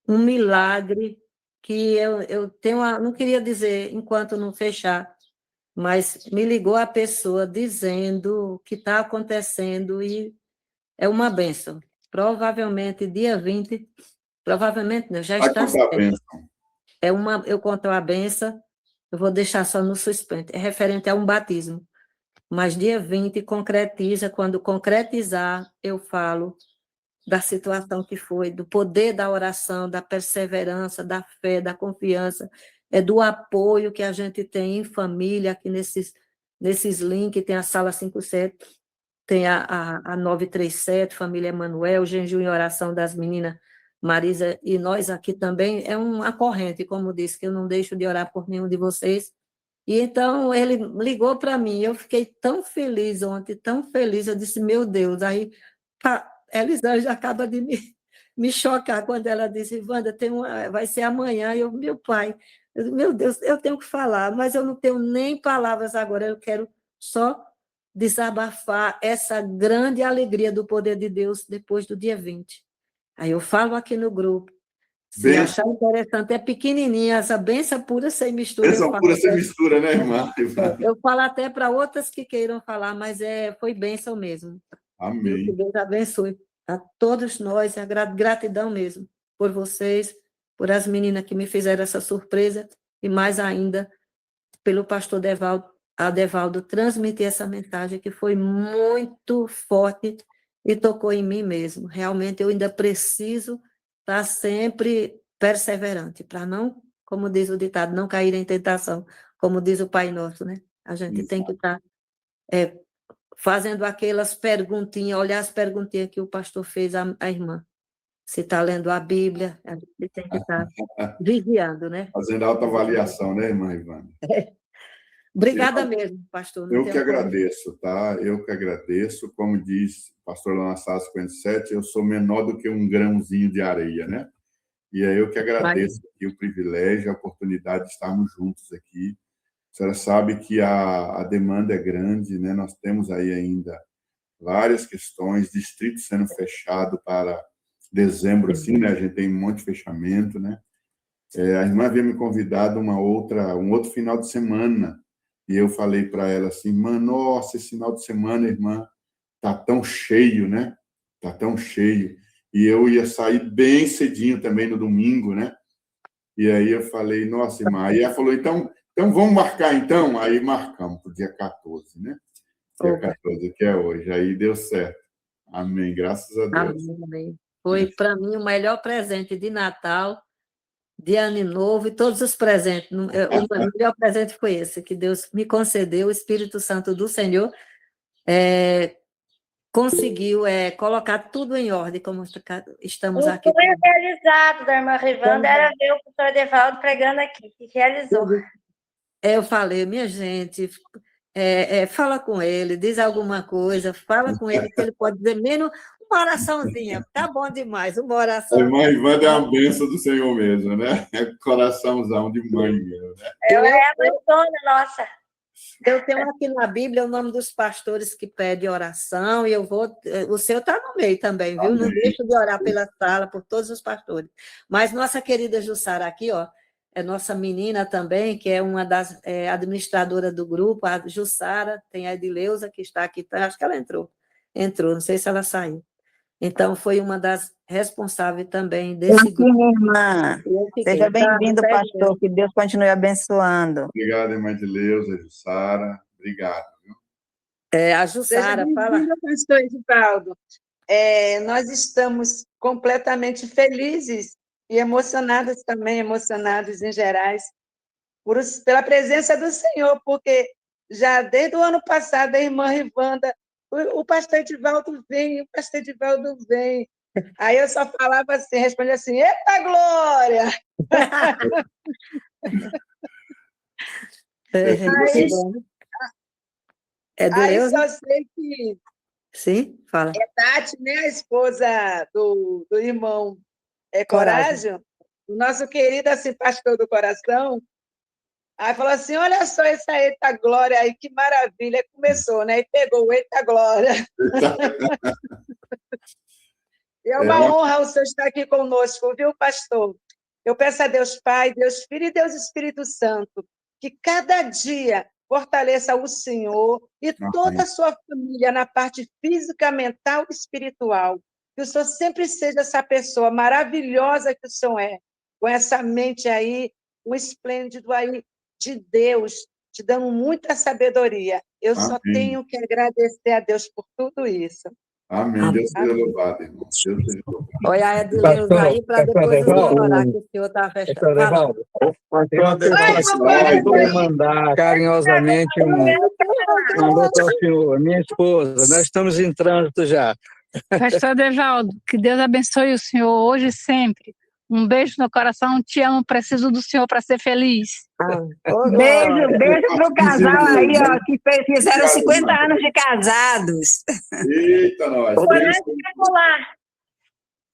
Um milagre que eu tenho, não queria dizer enquanto não fechar, mas me ligou a pessoa dizendo o que está acontecendo e é uma bênção. Provavelmente, dia 20, provavelmente não, já está certo. Eu conto a bênção, eu vou deixar só no suspense, é referente a um batismo. Mas dia 20 concretiza, quando concretizar, eu falo da situação que foi, do poder da oração, da perseverança, da fé, da confiança, do apoio que a gente tem em família, aqui nesses links, tem a Sala 57, tem a 937, Família Emanuel, o Jejum em Oração das meninas Marisa, e nós aqui também, é uma corrente, como disse, que eu não deixo de orar por nenhum de vocês. E então ele ligou para mim, eu fiquei tão feliz ontem, tão feliz, eu disse, meu Deus, aí Elisângela acaba de me chocar quando ela disse, Wanda, vai ser amanhã, e eu, meu pai, meu Deus, eu tenho que falar, mas eu não tenho nem palavras agora, eu quero só desabafar essa grande alegria do poder de Deus depois do dia 20. Aí eu falo aqui no grupo, se achar interessante, é pequenininha, essa benção pura sem mistura. Benção pura sem mistura, né, irmã? Eu falo até para outras que queiram falar, mas foi benção mesmo. Amém. Que Deus abençoe a todos nós, a gratidão mesmo por vocês, por as meninas que me fizeram essa surpresa, e mais ainda pelo pastor Adevaldo transmitir essa mensagem que foi muito forte e tocou em mim mesmo. Realmente eu ainda preciso estar sempre perseverante, para não, como diz o ditado, não cair em tentação, como diz o Pai Nosso, né? A gente tem que estar fazendo aquelas perguntinhas, olhar as perguntinhas que o pastor fez à irmã. Se está lendo a Bíblia, a gente tem que estar vigiando, né? Fazendo autoavaliação, né, irmã Ivana? Obrigada mesmo, pastor. Eu que agradeço, tá? Eu que agradeço. Como diz o pastor lá na Sala 57, eu sou menor do que um grãozinho de areia, né? E é eu que agradeço aqui o privilégio, a oportunidade de estarmos juntos aqui. A senhora sabe que a demanda é grande, né? Nós temos aí ainda várias questões, distrito sendo fechado para dezembro, assim, né? A gente tem um monte de fechamento, né? A irmã havia me convidado um outro final de semana, E eu falei para ela assim, irmã, nossa, esse final de semana, irmã, tá tão cheio, né? Tá tão cheio. E eu ia sair bem cedinho também no domingo, né? E aí eu falei, nossa, irmã. Aí ela falou, então vamos marcar, então? Aí marcamos para o dia 14, né? Dia 14, que é hoje. Aí deu certo. Amém, graças a Deus. Amém. Foi, para mim, o melhor presente de Natal, de Ano Novo e todos os presentes. O melhor presente foi esse, que Deus me concedeu, o Espírito Santo do Senhor conseguiu colocar tudo em ordem, como estamos aqui. O sonho realizado da irmã Rivanda era ver o pastor Edevaldo pregando aqui, que realizou. Eu falei, minha gente, fala com ele, diz alguma coisa, fala com ele, que ele pode dizer menos uma oraçãozinha, tá bom demais, uma oração. A irmã Rivanda é uma bênção do Senhor mesmo, né? É coraçãozão de mãe mesmo, né? Ela é a mãezona nossa. Eu tenho aqui na Bíblia o nome dos pastores que pedem oração, e o seu está no meio também, viu? Não deixo de orar pela sala, por todos os pastores. Mas nossa querida Jussara aqui, ó, é nossa menina também, que é uma das administradoras do grupo, a Jussara, tem a Edileuza, que está aqui, acho que ela entrou, não sei se ela saiu. Então, foi uma das responsáveis também desse grupo. Minha irmã, seja bem-vindo, pastor, que Deus continue abençoando. Obrigado, irmã Edileuza, Jussara, obrigado. A Jussara, fala. Pastor Edivaldo, nós estamos completamente felizes e emocionados também, emocionados em gerais, pela presença do Senhor, porque já desde o ano passado, a irmã Rivanda, o pastor Edivaldo vem, o pastor Edivaldo vem. Aí eu só falava assim, respondia assim, eita glória! Aí só sei que... Sim, fala. Tati, né, a esposa do irmão Coragem, o nosso querido assim, pastor do coração, aí falou assim, olha só essa eita glória aí, que maravilha, começou, né, e pegou o eita glória. É uma honra o senhor estar aqui conosco, viu, pastor? Eu peço a Deus Pai, Deus Filho e Deus Espírito Santo, que cada dia fortaleça o Senhor e toda a sua família na parte física, mental e espiritual. Que o Senhor sempre seja essa pessoa maravilhosa que o Senhor é, com essa mente aí, um esplêndido aí de Deus, te dando muita sabedoria. Eu só tenho que agradecer a Deus por tudo isso. Amém. Deus seja louvado, irmão. Deus seja louvado. Olha a Edileuza aí, para depois orar que o senhor está fechando. Vou mandar carinhosamente mandou para o senhor, minha esposa. Nós estamos em trânsito já. Pastor Edevaldo, que Deus abençoe o senhor hoje e sempre. Um beijo no coração, te amo, preciso do senhor para ser feliz. Beijo pro casal aí, ó, que fizeram 50 anos de casados. Eita, nós.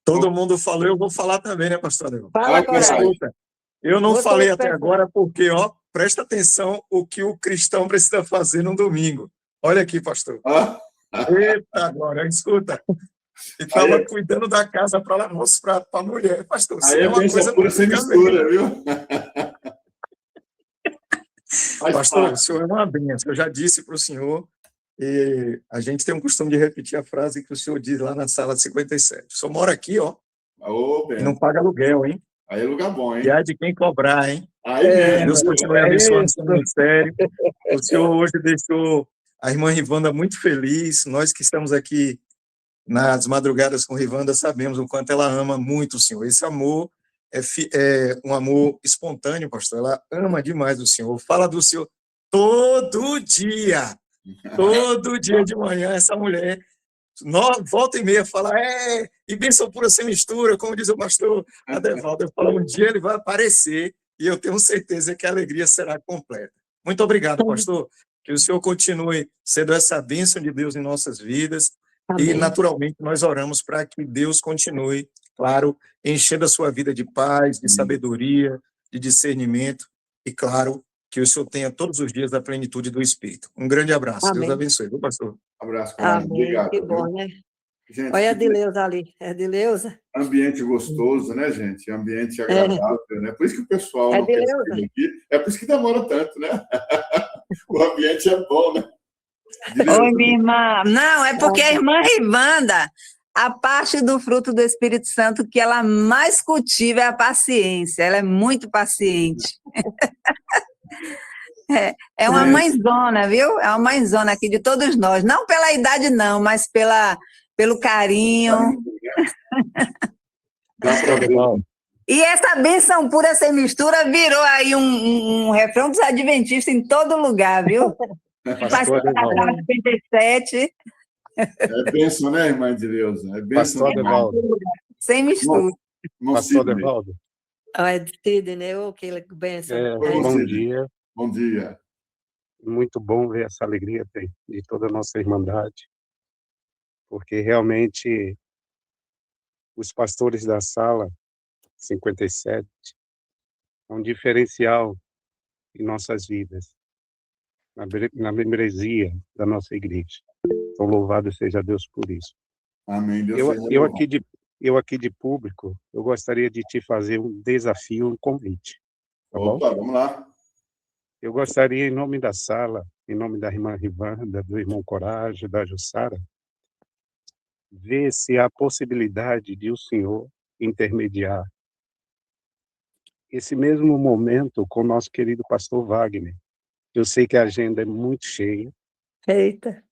Todo mundo falou, eu vou falar também, né, pastor? Fala, eu não falei até agora porque, ó, presta atenção o que o cristão precisa fazer no domingo. Olha aqui, pastor. Eita, glória, escuta. E estava cuidando da casa para almoço para a mulher. Pastor, aí é uma coisa pura sem mistura, viu? Pastor, o senhor é uma bênção. Eu já disse para o senhor, e a gente tem um costume de repetir a frase que o senhor diz lá na sala 57. O senhor mora aqui, ó, e não paga aluguel, hein? Aí é lugar bom, hein? E há de quem cobrar, hein? Aí Deus continue abençoando o seu ministério. O senhor hoje deixou a irmã Rivanda muito feliz. Nós que estamos aqui nas madrugadas com Rivanda sabemos o quanto ela ama muito o Senhor. Esse amor é um amor espontâneo, pastor. Ela ama demais o Senhor. Fala do Senhor todo dia. Todo dia de manhã, essa mulher, volta e meia, fala, e bênção pura sem mistura, como diz o pastor Edevaldo. Eu falo, um dia ele vai aparecer e eu tenho certeza que a alegria será completa. Muito obrigado, pastor. Que o Senhor continue sendo essa bênção de Deus em nossas vidas. Amém. E, naturalmente, nós oramos para que Deus continue, claro, enchendo a sua vida de paz, de sabedoria, de discernimento e, claro, que o Senhor tenha todos os dias a plenitude do Espírito. Um grande abraço. Amém. Deus abençoe. Viu, pastor? Abraço, cara. Obrigado. Que bom, né? Gente, olha a Edileuza ali. É Edileuza. Ambiente gostoso, né, gente? Ambiente agradável, né? Por isso que o pessoal não quer sair aqui. É por isso que demora tanto, né? O ambiente é bom, né? Oi, minha irmã. Não, é porque a irmã Rivanda, a parte do fruto do Espírito Santo que ela mais cultiva é a paciência. Ela é muito paciente. É uma mãezona, viu? É uma mãezona aqui de todos nós. Não pela idade, não, mas pelo carinho. Dá para ver. E essa bênção pura sem mistura virou aí um refrão dos adventistas em todo lugar, viu? Faz 57. É bênção, né, irmã de Deus? É bênção. Pastor Adevaldo. Sem mistura. Pastor Adevaldo. É Sidney, que bênção. Bom dia. Bom dia. Muito bom ver essa alegria de toda a nossa irmandade, porque realmente os pastores da sala 57 é um diferencial em nossas vidas, na membresia da nossa igreja. Então, louvado seja Deus por isso. Amém. Deus Eu aqui de público, eu gostaria de te fazer um desafio, um convite. Tá Opa, bom? vamos lá. Eu gostaria, em nome da sala, em nome da irmã Rivanda, do irmão Coragem, da Jussara, ver se há possibilidade de o senhor intermediar esse mesmo momento com o nosso querido pastor Wagner. Eu sei que a agenda é muito cheia. Eita.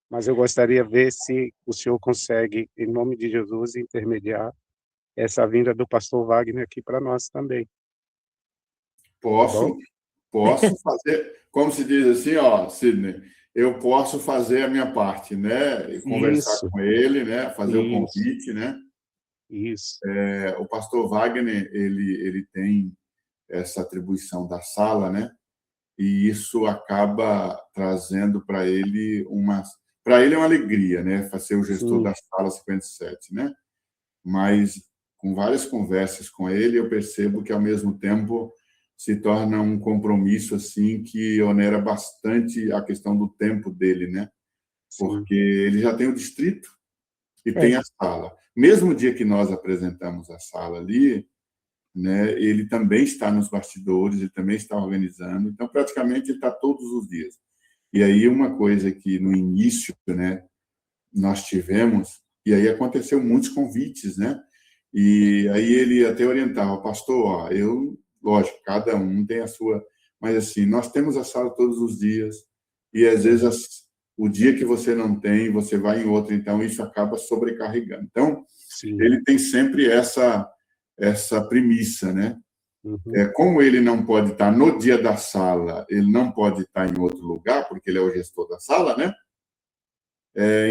Mas eu gostaria de ver se o senhor consegue, em nome de Jesus, intermediar essa vinda do pastor Wagner aqui para nós também. Posso fazer, como se diz assim, Sidney, eu posso fazer a minha parte, né? Conversar com ele, né? Fazer o convite, né? Isso. O pastor Wagner, ele tem essa atribuição da sala, né? E isso acaba trazendo para ele Para ele é uma alegria, né? Ser o gestor da sala 57, né? Mas com várias conversas com ele, eu percebo que ao mesmo tempo se torna um compromisso assim que onera bastante a questão do tempo dele, né? Porque ele já tem o distrito e tem a sala. Mesmo dia que nós apresentamos a sala ali, né? Ele também está nos bastidores, ele também está organizando. Então, praticamente, ele está todos os dias. E aí, uma coisa que no início, né, nós tivemos, e aí aconteceu muitos convites, né? E aí ele até orientava, pastor, lógico, cada um tem a sua, mas assim, nós temos a sala todos os dias, e às vezes o dia que você não tem, você vai em outro, então isso acaba sobrecarregando. Então, ele tem sempre essa premissa, né? Como ele não pode estar no dia da sala, ele não pode estar em outro lugar, porque ele é o gestor da sala, né?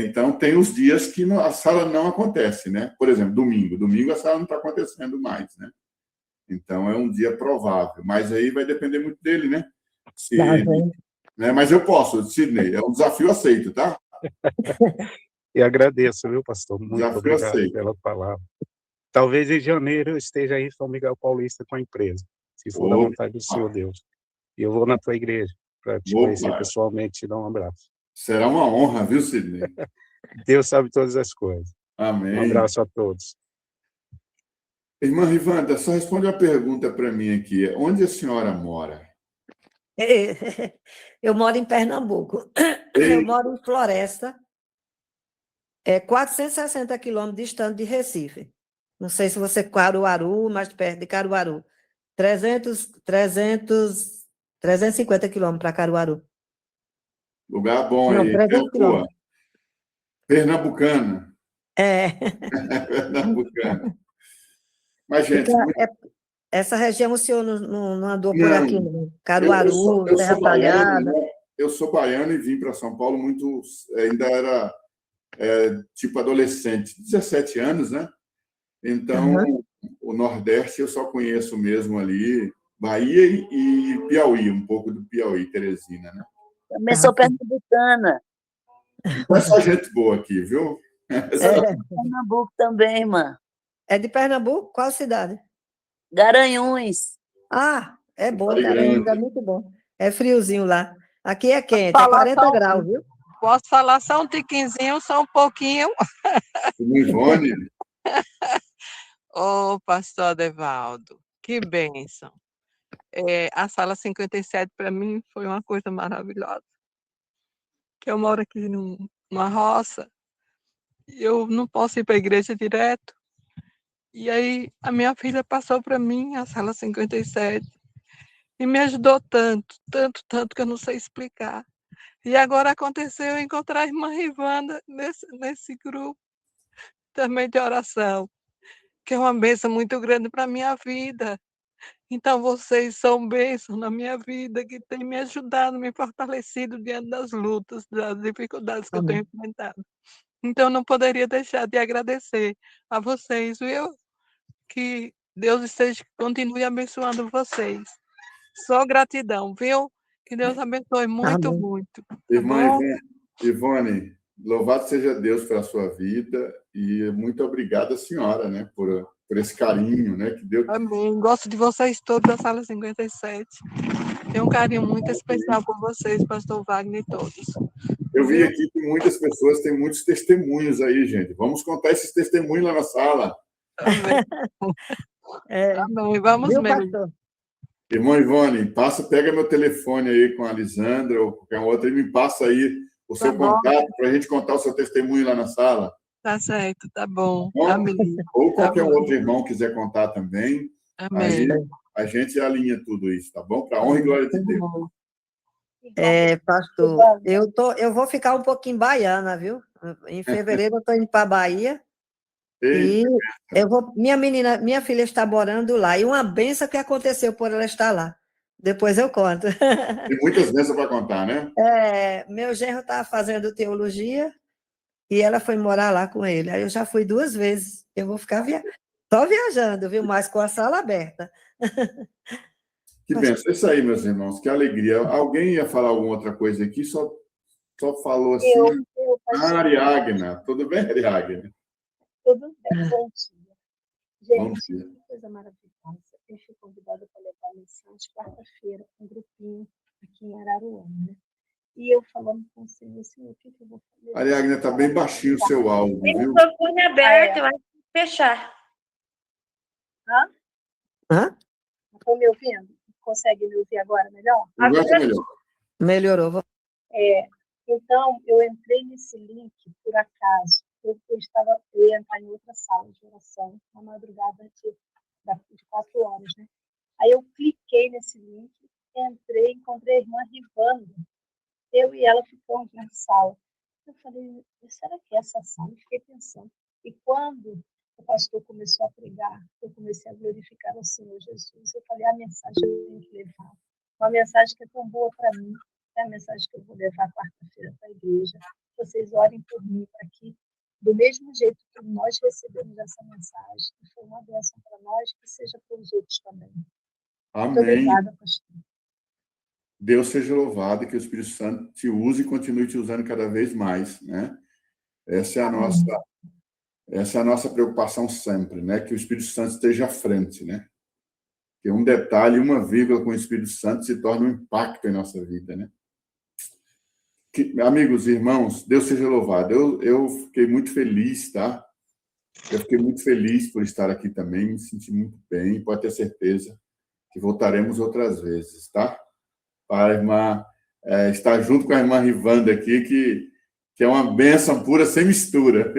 Então, tem os dias que a sala não acontece, né? Por exemplo, domingo. Domingo a sala não está acontecendo mais, né? Então, é um dia provável. Mas aí vai depender muito dele, né? Né? Mas eu posso, Sidney. É um desafio aceito, tá? E agradeço, viu, pastor? Muito desafio obrigado aceito. pela palavra. Talvez em janeiro eu esteja aí em São Miguel Paulista com a empresa, se for da vontade do Senhor Deus. E eu vou na tua igreja para te conhecer pessoalmente e te dar um abraço. Será uma honra, viu, Sidney? Deus sabe todas as coisas. Amém. Um abraço a todos. Irmã Rivanda, só responde uma pergunta para mim aqui. Onde a senhora mora? Eu moro em Pernambuco. Eu moro em Floresta. 460 quilômetros distante de Recife. Não sei se você é Caruaru, mais perto de Caruaru. 350 quilômetros para Caruaru. Lugar bom aí. Pernambucana. Pernambucana. Mas, gente... Essa região o senhor não andou por aqui, não? Caruaru, Terra Talhada... Eu sou baiano e vim para São Paulo muito... Ainda era tipo adolescente, 17 anos, né? Então, o Nordeste eu só conheço mesmo ali, Bahia e Piauí, um pouco do Piauí, Teresina, né? Também sou pernambucana. É só gente boa aqui, viu? Pernambuco também, irmã. É de Pernambuco? Qual cidade? Garanhuns. Ah, é bom, Garanhuns é muito bom. É friozinho lá. Aqui é quente, é 40 graus, viu? Posso falar só um tiquinzinho, só um pouquinho? Ivone. Pastor Adevaldo, que bênção. a sala 57 para mim foi uma coisa maravilhosa. Que eu moro aqui numa roça, e eu não posso ir para a igreja direto. E aí a minha filha passou para mim a sala 57 e me ajudou tanto, tanto, tanto que eu não sei explicar. E agora aconteceu eu encontrar a irmã Rivanda nesse grupo também de oração, que é uma bênção muito grande para a minha vida. Então, vocês são bênçãos na minha vida, que têm me ajudado, me fortalecido diante das lutas, das dificuldades que eu tenho enfrentado. Então, não poderia deixar de agradecer a vocês, viu? Que Deus continue abençoando vocês. Só gratidão, viu? Que Deus abençoe muito, Amém. muito. Tá Irmã bom? Ivone, louvado seja Deus pela sua vida e muito obrigado, senhora, né, por esse carinho, né, que Deus... Amém. Gosto de vocês todos da sala 57. Tenho um carinho muito especial por vocês, pastor Wagner e todos. Eu vi aqui que muitas pessoas têm muitos testemunhos aí, gente. Vamos contar esses testemunhos lá na sala. Amém. Amém. Vamos Viu, mesmo. pastor? Irmã Ivone, pega meu telefone aí com a Lisandra ou qualquer outra e me passa aí o seu contato para a gente contar o seu testemunho lá na sala. Tá certo, tá bom. Bom? Amém. Ou qualquer Tá bom. outro irmão quiser contar também. Amém. Aí a gente alinha tudo isso, tá bom? Para a honra e glória de Deus. Pastor, eu vou ficar um pouquinho baiana, viu? Em fevereiro eu estou indo para a Bahia. E eu vou. Minha filha está morando lá. E uma benção que aconteceu por ela estar lá. Depois eu conto. Tem muitas bênçãos para contar, né? Meu genro estava fazendo teologia e ela foi morar lá com ele. Aí eu já fui 2 vezes. Eu vou ficar só viajando, viu? Mas com a sala aberta. Que bênção. É isso aí, meus irmãos. Que alegria. Alguém ia falar alguma outra coisa aqui? Só falou assim. Ariagna. Tudo bem, Ariagna? Tudo bem, bom dia. Bom Gente, dia. que coisa maravilhosa. Eu fui convidada para levar a mensagem quarta-feira com um grupinho aqui em Araruama, né? E eu falando com o Senhor, o que eu vou fazer? Ariagna, está bem baixinho o seu áudio, Tem viu? o microfone aberto, eu acho que tem que fechar. Hã? Estão me ouvindo? Consegue me ouvir agora melhor? Agora está melhor. Melhorou. Então, eu entrei nesse link por acaso. Eu ia entrar em outra sala de oração na madrugada de 4 horas, né? Aí eu cliquei nesse link, entrei, encontrei a irmã Rivanda. Eu e ela ficamos na sala. Eu falei, será que é essa sala? Eu fiquei pensando. E quando o pastor começou a pregar, eu comecei a glorificar o Senhor Jesus. Eu falei, a mensagem que eu tenho que levar. Uma mensagem que é tão boa para mim. É a mensagem que eu vou levar quarta-feira para a igreja. Vocês orem por mim para que, do mesmo jeito que nós recebemos essa mensagem, que foi uma bênção para nós, que seja para os outros também. Amém. Muito obrigada, pastor. Deus seja louvado, que o Espírito Santo te use e continue te usando cada vez mais, né? Essa é a nossa preocupação sempre, né? Que o Espírito Santo esteja à frente, né? Que um detalhe, uma vírgula com o Espírito Santo se torna um impacto em nossa vida, né? Amigos e irmãos, Deus seja louvado. Eu fiquei muito feliz, tá? Eu fiquei muito feliz por estar aqui também, me senti muito bem, pode ter certeza que voltaremos outras vezes, tá? Para a irmã estar junto com a irmã Rivanda aqui, que é uma bênção pura, sem mistura.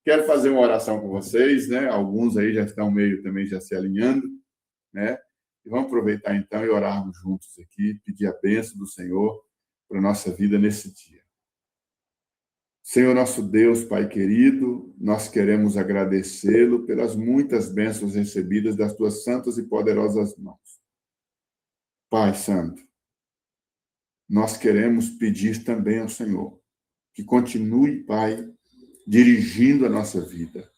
Quero fazer uma oração com vocês, né? Alguns aí já estão meio também já se alinhando, né? E vamos aproveitar então e orarmos juntos aqui, pedir a bênção do Senhor para a nossa vida nesse dia. Senhor nosso Deus, Pai querido, nós queremos agradecê-lo pelas muitas bênçãos recebidas das tuas santas e poderosas mãos. Pai Santo, nós queremos pedir também ao Senhor que continue, Pai, dirigindo a nossa vida.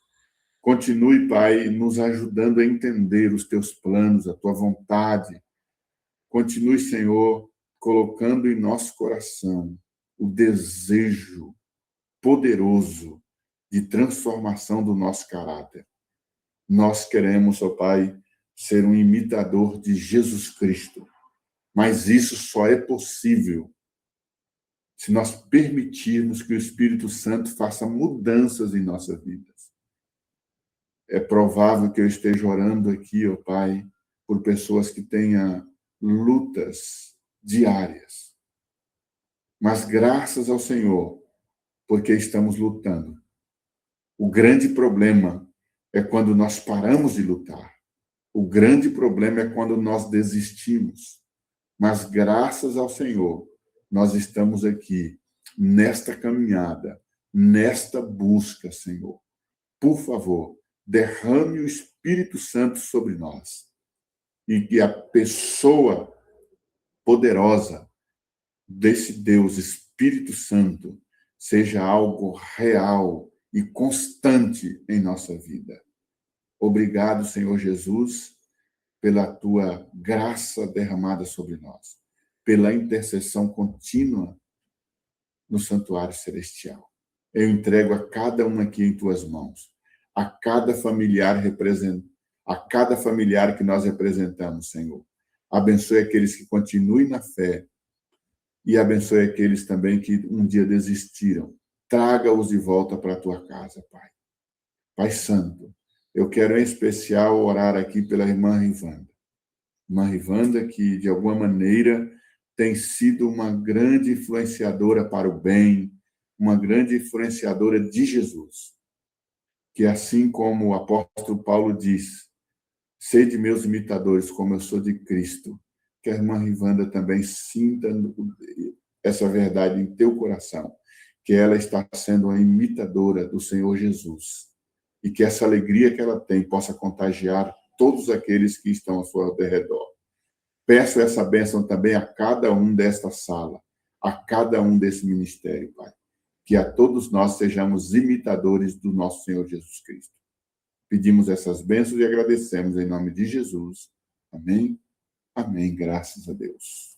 Continue, Pai, nos ajudando a entender os teus planos, a tua vontade. Continue, Senhor, colocando em nosso coração o desejo poderoso de transformação do nosso caráter. Nós queremos, ó Pai, ser um imitador de Jesus Cristo. Mas isso só é possível se nós permitirmos que o Espírito Santo faça mudanças em nossas vidas. É provável que eu esteja orando aqui, ó Pai, por pessoas que tenham lutas diárias. Mas graças ao Senhor, porque estamos lutando. O grande problema é quando nós paramos de lutar. O grande problema é quando nós desistimos. Mas graças ao Senhor, nós estamos aqui, nesta caminhada, nesta busca, Senhor. Por favor, derrame o Espírito Santo sobre nós. E que a pessoa poderosa desse Deus, Espírito Santo, seja algo real e constante em nossa vida. Obrigado, Senhor Jesus, pela tua graça derramada sobre nós, pela intercessão contínua no santuário celestial. Eu entrego a cada um aqui em tuas mãos, a cada familiar que nós representamos, Senhor. Abençoe aqueles que continuem na fé e abençoe aqueles também que um dia desistiram. Traga-os de volta para a tua casa, Pai. Pai Santo, eu quero em especial orar aqui pela irmã Rivanda. Irmã Rivanda, que de alguma maneira tem sido uma grande influenciadora para o bem, uma grande influenciadora de Jesus. Que assim como o apóstolo Paulo diz, sede meus imitadores, como eu sou de Cristo, que a irmã Rivanda também sinta essa verdade em teu coração, que ela está sendo uma imitadora do Senhor Jesus, e que essa alegria que ela tem possa contagiar todos aqueles que estão ao seu redor. Peço essa bênção também a cada um desta sala, a cada um desse ministério, Pai, que a todos nós sejamos imitadores do nosso Senhor Jesus Cristo. Pedimos essas bênçãos e agradecemos em nome de Jesus. Amém. Amém. Graças a Deus.